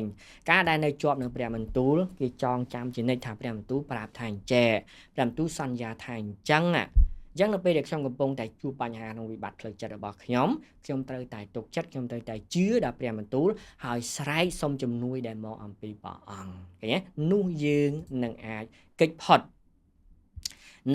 Speaker 1: ការដែលនៅជាប់នឹងព្រះបន្ទូលគេចងចាំជានិច្ចថាព្រះបន្ទូលប្រាប់ថាអញ្ចេះព្រះបន្ទូលសន្យាថាអញ្ចឹងនៅពេលដែលខ្ញុំកំពុងតែជួបបញ្ហាក្នុងវិបត្តិផ្លូវចិត្តរបស់ខ្ញុំត្រូវតែទុកចិត្តខ្ញុំត្រូវតែជឿដល់ព្រះបន្ទូលហើយស្រែកសុំជំនួយដែលមកអំពីព្រះអង្គឃើញទេនោះយើងនឹងអាចគេចផុត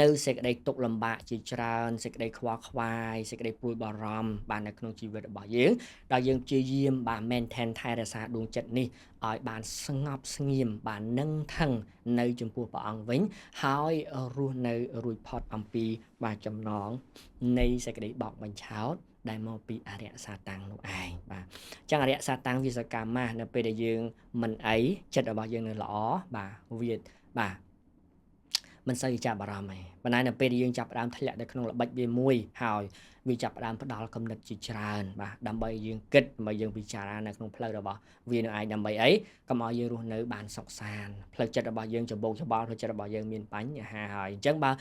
Speaker 1: នៅសេចក្តីទុក្ខលំបាកជាច្រើនសេចក្តីខ្វល់ខ្វាយសេចក្តីព្រួយបារម្ភបាននៅក្នុងជីវិតរបស់យើងដល់យើងព្យាយាមបាទ maintain ថែរក្សាដួងចិត្តនេះឲ្យបានស្ងប់ស្ងៀមបាននឹងថឹងនៅចំពោះព្រះអង្គវិញហើយរស់នៅរួចផុតអំពីបាទចំណងនៃសេចក្តីបោកបញ្ឆោតដែលមកពីអរិយសាតាំងនោះឯងបាទអញ្ចឹងអរិយសាតាំងវាសកម្មណាស់នៅពេលដែលយើងមិនអីចិត្តរបស់យើងនៅល្អបាទវាបាទមិនសូវចាប់អារម្មណ៍ទេប៉ុន្តែនៅពេលដែលយើងចាប់ផ្ដើមធ្លាក់នៅក្នុងល្បិចវាមួយហើយវាចាប់ផ្ដើមផ្ដល់គំនិតជាច្រើនបាទដើម្បីយើងគិតដើម្បីយើងពិចារណានៅក្នុងផ្លូវរបស់វានៅឯងដើម្បីអីកុំឲ្យយើងរស់នៅបានសុខសាន្តផ្លូវចិត្តរបស់យើងច្បោកច្បល់ផ្លូវចិត្តរបស់យើងមានបញ្ហាហើយអញ្ចឹងបើ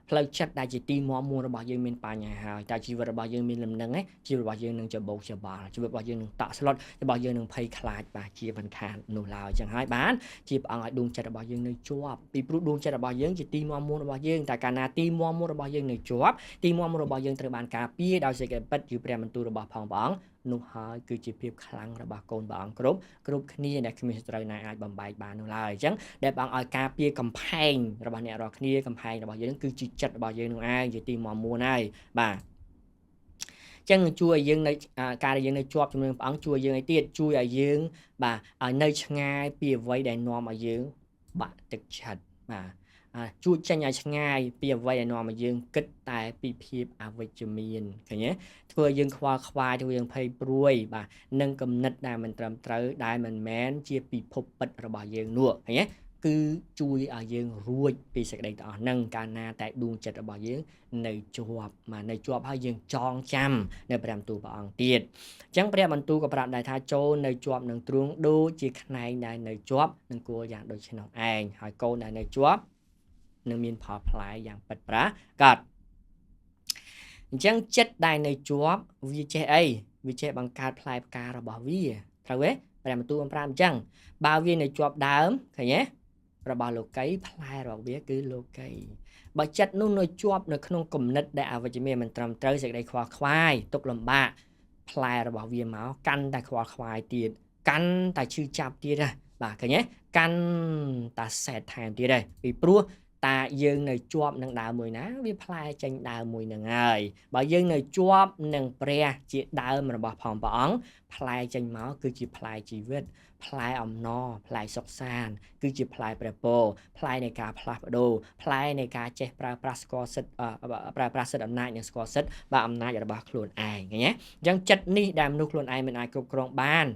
Speaker 1: ផ្លូវចិត្តដែលជាទីមាំមួនរបស់យើងមានបញ្ហាហើយតែជីវិតរបស់យើងមានលំនឹងឯងជីវិតរបស់យើងនឹងច្បោកច្បល់ជីវិតរបស់យើងនឹងតក់ស្លុតរបស់យើងនឹងភ័យខ្លាចបាទជាមិនខាននោះឡើយអញ្ចឹងហើយបានជាព្រះអង្គឲ្យដួងចិត្តរបស់យើងនៅជាប់ពីព្រោះដួងចិត្តរបស់យើងជាទីមាំមួនរបស់យើងតែកាលណាទីមាំមួនរបស់យើងនៅជាប់ទីមាំមួនរបស់យើងត្រូវបានការពារដោយសេចក្តីពិតគឺព្រះបន្ទូលរបស់ផងព្រះអង្គនោះហើយគឺជាភាពខ្លាំងរបស់កូនព្រះអង្គគ្រប់គ្នាដែលគ្មានសត្រូវណាអាចបំបែកបាននោះឡើយអញ្ចឹងដែលព្រះអង្គឲ្យការពារកំផែងរបស់អ្នករាល់គ្នាកំផែងរបស់យើងគឺជាចិត្តរបស់យើងនោះឯងជាទីមាំមួនហើយបាទចឹងជួយឲ្យយើងនៅការដែលយើងនៅជាប់ជាមួយនឹងព្រះអង្គជួយយើងឲ្យទៀតជួយឲ្យយើងបាទឲ្យនៅឆ្ងាយពីអ្វីដែលនាំឲ្យយើងបាក់ទឹកចិត្តបាទជួយចេញឲ្យឆ្ងាយពីអ្វីដែលនាំឲ្យយើងគិតតែពីភាពអវិជ្ជមានឃើញទេធ្វើឲ្យយើងខ្វល់ខ្វាយធ្វើយើងភ័យព្រួយបាទនឹងគំនិតដែលមិនត្រឹមត្រូវដែលមិនមែនជាពិភពពិតរបស់យើងនោះឃើញទេ គឺជួយឲ្យយើងរួចពីសេចក្តីទាំងអស់ហ្នឹងកាលណាតែដួងចិត្តរបស់យើងនៅជាប់នៅជាប់ហើយយើងចងចាំនៅព្រះបន្ទូលព្រះអង្គទៀតអញ្ចឹងព្រះបន្ទូលក៏ប្រាប់ដែរថាចូលនៅជាប់នឹងទ្រូងដូចជាខ្នែងដែលនៅជាប់នឹងគួរយ៉ាងដូចនោះឯងហើយកូនដែលនៅជាប់នឹងមានផលផ្លែយ៉ាងពិតប្រាកដអញ្ចឹងចិត្តដែលនៅជាប់វាចេះអីវាចេះបង្កើតផ្លែផ្ការបស់វាត្រូវទេព្រះបន្ទូលបានប្រាប់អញ្ចឹងបើវានៅជាប់ដើមឃើញទេរបស់លោកីផ្លែរបស់វាគឺលោកីបើចិត្តនោះនៅជាប់នៅក្នុងគំនិតដែលអវិជ្ជមានមិនត្រឹមត្រូវសេចក្តីខ្វល់ខ្វាយទុក្ខលំបាកផ្លែរបស់វាមកកាន់តែខ្វល់ខ្វាយទៀតកាន់តែឈឺចាប់ទៀតណាបាទឃើញទេកាន់តែសែតថែមទៀតដែរពីព្រោះតាយើងនៅជាប់នឹងដើមមួយណាវាផ្លែចេញដើមមួយនឹងហើយបើយើងនៅជាប់នឹងព្រះជាដើមរបស់ផងព្រះអង្គផ្លែចេញមកគឺជាផ្លែជីវិតផ្លែអំណរផ្លែសុខសាន្តគឺជាផ្លែព្រះពរផ្លែនៃការផ្លាស់ប្ដូរផ្លែនៃការចេះប្រើប្រាស់ស្គាល់សិទ្ធប្រើប្រាស់សិទ្ធិអំណាចនិងស្គាល់សិទ្ធិបាទអំណាចរបស់ខ្លួនឯងឃើញទេអញ្ចឹងចិត្តនេះដែលមនុស្សខ្លួនឯងមិនអាចគ្រប់គ្រងបាន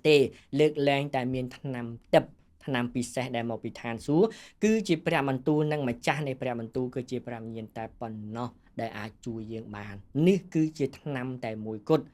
Speaker 1: ទេលើកលែងតែមានថ្នាំទឹក ថ្នាំពិសេសដែលមកពីឋានសួគ៌គឺជាព្រះបន្ទូលនិងម្ចាស់នៃព្រះបន្ទូលគឺជាព្រះវិញ្ញាណតែប៉ុណ្ណោះដែលអាចជួយយើងបាននេះគឺជាថ្នាំតែមួយគត់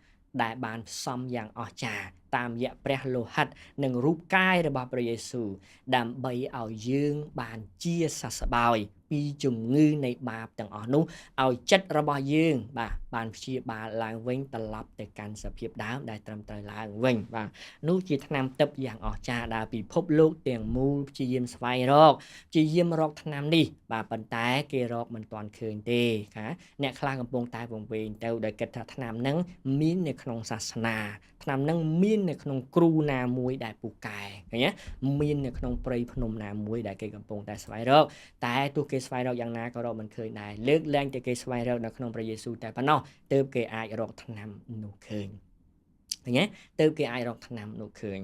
Speaker 1: ដែលបានផ្សំយ៉ាងអស្ចារ្យតាមរយៈព្រះលោហិតនិងរូបកាយរបស់ព្រះយេស៊ូវដើម្បីឲ្យយើងបានជាសះស្បើយពីជំងឺនៃបាបទាំងអស់នោះឲ្យចិត្តរបស់យើងបាទបានព្យាបាលឡើងវិញត្រឡប់ទៅកាន់សភាពដើមដែលត្រឹមត្រូវឡើងវិញបាទនោះជាថ្នាំទិព្វយ៉ាងអស្ចារ្យដែលពិភពលោកទាំងមូលព្យាយាមស្វែងរកព្យាយាមរកថ្នាំនេះបាទប៉ុន្តែគេរកមិនទាន់ឃើញទេค่ะអ្នកខ្លះកំពុងតែវង្វេងទៅដោយគិតថាថ្នាំហ្នឹងមាននៅក្នុងសាសនាថ្នាំហ្នឹងមាននៅក្នុងគ្រូណាមួយដែលពូកែឃើញទេមាននៅក្នុងព្រៃភ្នំណាមួយដែលគេកំពុងតែស្វែងរកតែទោះគេស្វែងរកយ៉ាងណាក៏រកមិនឃើញដែរលើកលែងតែគេស្វែងរកនៅក្នុងព្រះយេស៊ូវតែប៉ុណ្ណោះទើបគេអាចរកថ្នាំនោះឃើញឃើញទេទើបគេអាចរកថ្នាំនោះឃើញ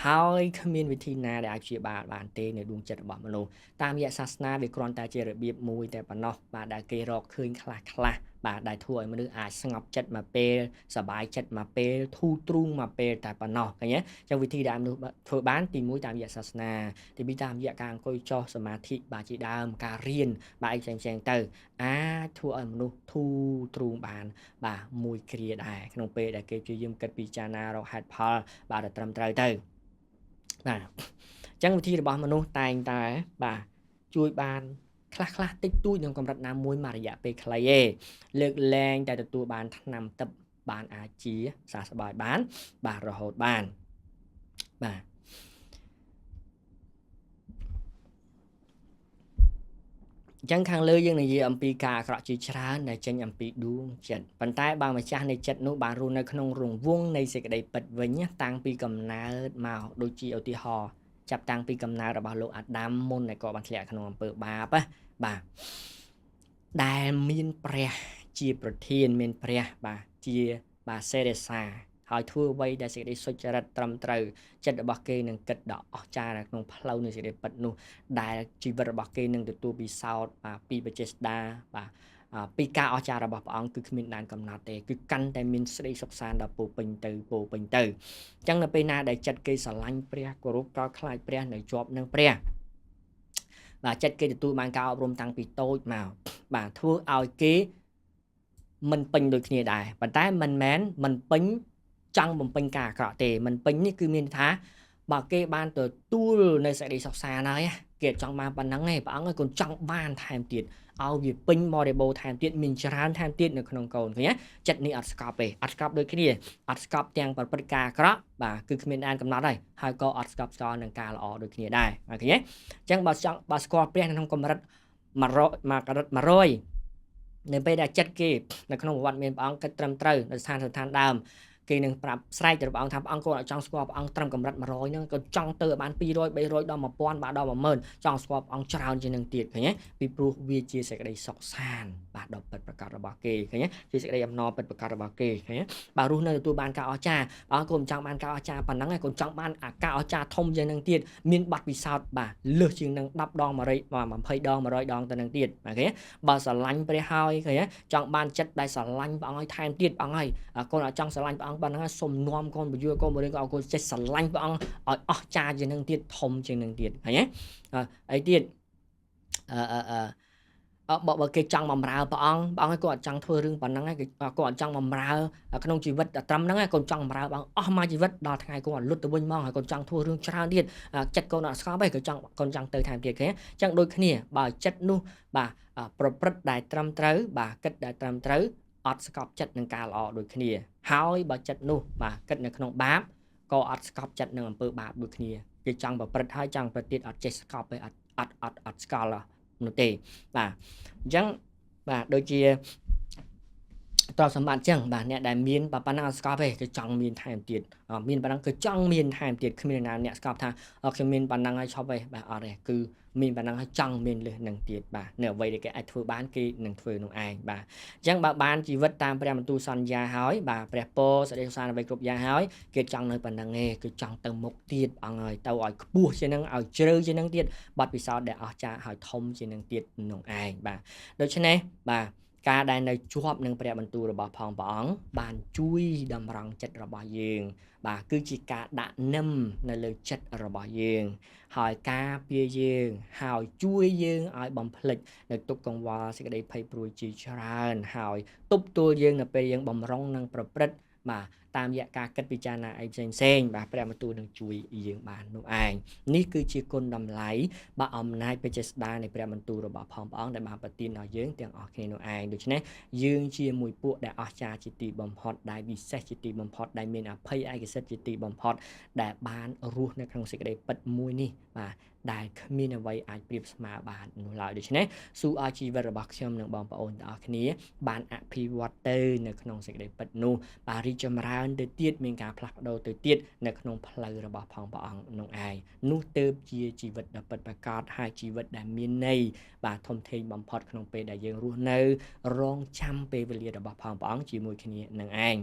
Speaker 1: ហើយគ្មានវិធីណាដែលអាចព្យាបាលបានទេនៅដួងចិត្តរបស់មនុស្សតាមរយៈសាសនាវាគ្រាន់តែជារបៀបមួយតែប៉ុណ្ណោះបាទដែលគេរកឃើញខ្លះបាទដែលធ្វើឲ្យមនុស្សអាចស្ងប់ចិត្តមកពេលសប្បាយចិត្តមកពេលធូរទ្រូងមកពេលតែប៉ុណ្ណោះឃើញទេចឹងវិធីដែលមនុស្សធ្វើបានទី1តាមរយៈសាសនាទី2តាមរយៈការអង្គុយចុះសមាធិបាទជាដើមការរៀនបាទអីផ្សេងៗទៅអាចធ្វើឲ្យមនុស្សធូរទ្រូងបានបាទមួយគ្រាដែរក្នុងពេលដែលគេព្យាយាមគិតពិចារណារកហេតុផលបាទដែលត្រឹមត្រូវទៅបាទចឹងវិធីរបស់មនុស្សតែងតែបាទជួយបានខ្លះតិចតួចក្នុងកម្រិតណាមួយមួយរយៈពេលខ្លីឯងលើកលែងតែទទួលបានថ្នាំទឹកបានអាចជាសះស្បើយបានបាទរហូតបានបាទអញ្ចឹងខាងលើយើងនិយាយអំពីការអាក្រក់ជាច្រើនដែលចេញអំពីដួងចិត្តប៉ុន្តែបើម្ចាស់នៃចិត្តនោះបានរស់នៅក្នុងរង្វង់នៃសេចក្តីពិតវិញតាំងពីកំណើតមកដូចជាឧទាហរណ៍ចាប់តាំងពីកំណើតរបស់លោកអាដាមមុនដែលគាត់បានធ្លាក់ក្នុងអំពើបាបបាទដែលមានព្រះជាប្រធានមានព្រះបាទជាបាទសេរសាហើយធ្វើអ្វីដែលសេចក្តីសុចរិតត្រឹមត្រូវចិត្តរបស់គេនឹងគិតដល់អស្ចារ្យក្នុងផ្លូវនៃសេចក្តីពិតនោះដែលជីវិតរបស់គេនឹងទទួលពិសោធន៍បាទពីបច្ចេស្តាបាទពីការអស្ចារ្យរបស់ព្រះអង្គគឺគ្មានដែនកំណត់ទេគឺកាន់តែមានស្ដីសុខសាន្តដល់ពោពេញទៅអញ្ចឹងនៅពេលណាដែលចិត្តគេស្រឡាញ់ព្រះគោរពកោតខ្លាចព្រះនៅជាប់នឹងព្រះបាទចិត្តគេទទួលបានការអប់រំតាំងពីតូចមកបាទធ្វើឲ្យគេមិនពេញដូចគ្នាដែរប៉ុន្តែមិនមែនមិនពេញចង់បំពេញការអាក្រក់ទេមិនពេញនេះគឺមានថាបើគេបានទទួលនៅសេចក្តីសុខសាន្តហើយគេចង់បានប៉ុណ្ណឹងឯងព្រះអង្គឲ្យកូនចង់បានថែមទៀតឲ្យវាពេញបរិបូរណ៍ថែមទៀតមានច្រើនថែមទៀតនៅក្នុងកូនឃើញទេចិត្តនេះអត់ស្កប់ទេអត់ស្កប់ដូចគ្នាអត់ស្កប់ទាំងប្រព្រឹត្តការអាក្រក់បាទគឺគ្មានដែនកំណត់ហើយក៏អត់ស្កប់ស្កល់នឹងការល្អដូចគ្នាដែរឃើញទេអញ្ចឹងបើស្គាល់ព្រះនៅក្នុងកម្រិត100នៅពេលដែលចិត្តគេនៅក្នុងប្រវត្តិមានព្រះអង្គគិតត្រឹមត្រូវនៅស្ថានដើមគេនឹងប្រាប់ស្រែកទៅព្រះអង្គថាព្រះអង្គក៏ចង់ស្គាល់ព្រះអង្គត្រឹមកម្រិត100ហ្នឹងក៏ចង់ទៅឲ្យបាន200 300ដល់1000បាទដល់10000ចង់ស្គាល់ព្រះអង្គច្រើនជាងនឹងទៀតឃើញទេពីព្រោះវាជាសេចក្តីសុខសាន្តបាទដល់ពិតប្រកបរបស់គេឃើញទេជាសេចក្តីអំណរពិតប្រកបរបស់គេឃើញទេបាទរស់នៅទទួលបានការអស្ចារ្យព្រះអង្គក៏មិនចង់បានការអស្ចារ្យប៉ុណ្ណឹងឯងក៏ចង់បានការអស្ចារ្យធំជាងនឹងទៀតមានបទពិសោធន៍បាទលើសជាងនឹង10ដង20ដង100ដងទៅនឹងទៀតអូខេបើស្រឡាញ់ព្រះហើយឃើញទេចង់បានចិត្តដែលស្រឡាញ់ព្រះអង្គឲ្យថែមទៀតព្រះអង្គហើយកូនអត់ចង់ស្រឡាញ់ព្រះអង្គ បានហ្នឹងសុំនាំកូនបញ្យល់កូនបរិញ្ញាឲ្យកូនចេះស្រឡាញ់ព្រះអង្គឲ្យអស្ចារ្យជាងនឹងទៀតធំជាងនឹងទៀតឃើញទេអីទៀតបើគេចង់បំរើព្រះអង្គគាត់អត់ចង់ធ្វើរឿងប៉ុណ្ណឹងឯងគាត់អត់ចង់បំរើក្នុងជីវិតត្រឹមហ្នឹងឯងកូនចង់បំរើព្រះអង្គអស់មួយជីវិតដល់ថ្ងៃកូនអត់លុតទៅវិញមកហើយកូនចង់ធ្វើរឿងច្រើនទៀតចិត្តកូនអត់ស្កប់ឯងកូនចង់ទៅថែមទៀតឃើញអញ្ចឹងដូចគ្នាបើចិត្តនោះបាទប្រព្រឹត្តដែលត្រឹមត្រូវបាទគិតដែលត្រឹមត្រូវអត់ស្កប់ចិត្តនឹងការល្អដូចគ្នាហើយបើចិត្តនោះបាទគិតនៅក្នុងបាបក៏អត់ស្កប់ចិត្តនឹងអំពើបាបដូចគ្នាគេចង់ប្រព្រឹត្តហើយចង់ប្រព្រឹត្តទៀតអត់ចេះស្កប់ទេអត់ស្កល់នោះទេបាទអញ្ចឹងបាទដូចជាទ្រព្យសម្បត្តិអញ្ចឹងបាទអ្នកដែលមានប៉ុណ្ណឹងអត់ស្កប់ទេគឺចង់មានថែមទៀតមានប៉ុណ្ណឹងគឺចង់មានថែមទៀតគ្មានណាអ្នកស្កប់ថាខ្ញុំមានប៉ុណ្ណឹងហើយឈប់ទេបាទអត់ទេគឺមានប៉ុណ្ណឹងហើយចង់មានលើសនឹងទៀតបាទនៅអ្វីដែលគេអាចធ្វើបានគេនឹងធ្វើនោះឯងបាទអញ្ចឹងបើបានជីវិតតាមព្រះបន្ទូលសន្យាហើយបាទព្រះពរសេចក្តីសុខសាន្តអ្វីគ្រប់យ៉ាងហើយគេចង់នៅប៉ុណ្ណឹងទេគឺចង់ទៅមុខទៀតអង្គហើយទៅឲ្យខ្ពស់ជាងនឹងឲ្យជ្រៅជាងនឹងទៀតបទពិសោធន៍ដែលអស្ចារ្យហើយធំជាងនឹងទៀតនោះឯងបាទដូច្នេះបាទការដែលនៅជាប់នឹងព្រះបន្ទូលរបស់ផងព្រះអង្គបានជួយតម្រង់ចិត្តរបស់យើងបាទគឺជាការដាក់នឹមនៅលើចិត្តរបស់យើងហើយការពារយើងហើយជួយយើងឲ្យបំភ្លេចនៅទុក្ខកង្វល់សេចក្តីភ័យព្រួយជាច្រើនហើយទប់ទល់យើងនៅពេលយើងបំរុងនឹងប្រព្រឹត្តបាទតាមរយៈការគិតពិចារណាអីផ្សេងបាទព្រះបន្ទូលនឹងជួយយើងបាននោះឯងនេះគឺជាគុណតម្លៃបាទអំណាចបច្ចេស្តានៃព្រះបន្ទូលរបស់ផងព្រះអង្គដែលបានប្រទានដល់យើងទាំងអស់គ្នានោះឯងដូច្នេះយើងជាមួយពួកដែលអស្ចារ្យជាទីបំផុតដែលវិសេសជាទីបំផុតដែលមានអភ័យឯកសិទ្ធិជាទីបំផុតដែលបានរស់នៅក្នុងសេចក្តីពិតមួយនេះបាទដែលគ្មានអ្វីអាចប្រៀបស្មើបាននោះឡើយដូច្នេះសូមឲ្យជីវិតរបស់ខ្ញុំនិងបងប្អូនទាំងអស់គ្នាបានអភិវឌ្ឍទៅនៅក្នុងសេចក្តីពិតនោះបាទរីកចម្រើនទៅទៀតមានការផ្លាស់ប្ដូរទៅទៀតនៅក្នុងផ្លូវរបស់ផងព្រះអង្គនោះឯងនោះទើបជាជីវិតដ៏ពិតប្រាកដហើយជីវិតដែលមានន័យបាទធំធេងបំផុតក្នុងពេលដែលយើងរស់នៅរងចាំពេលវេលារបស់ផងព្រះអង្គជាមួយគ្នានឹងឯង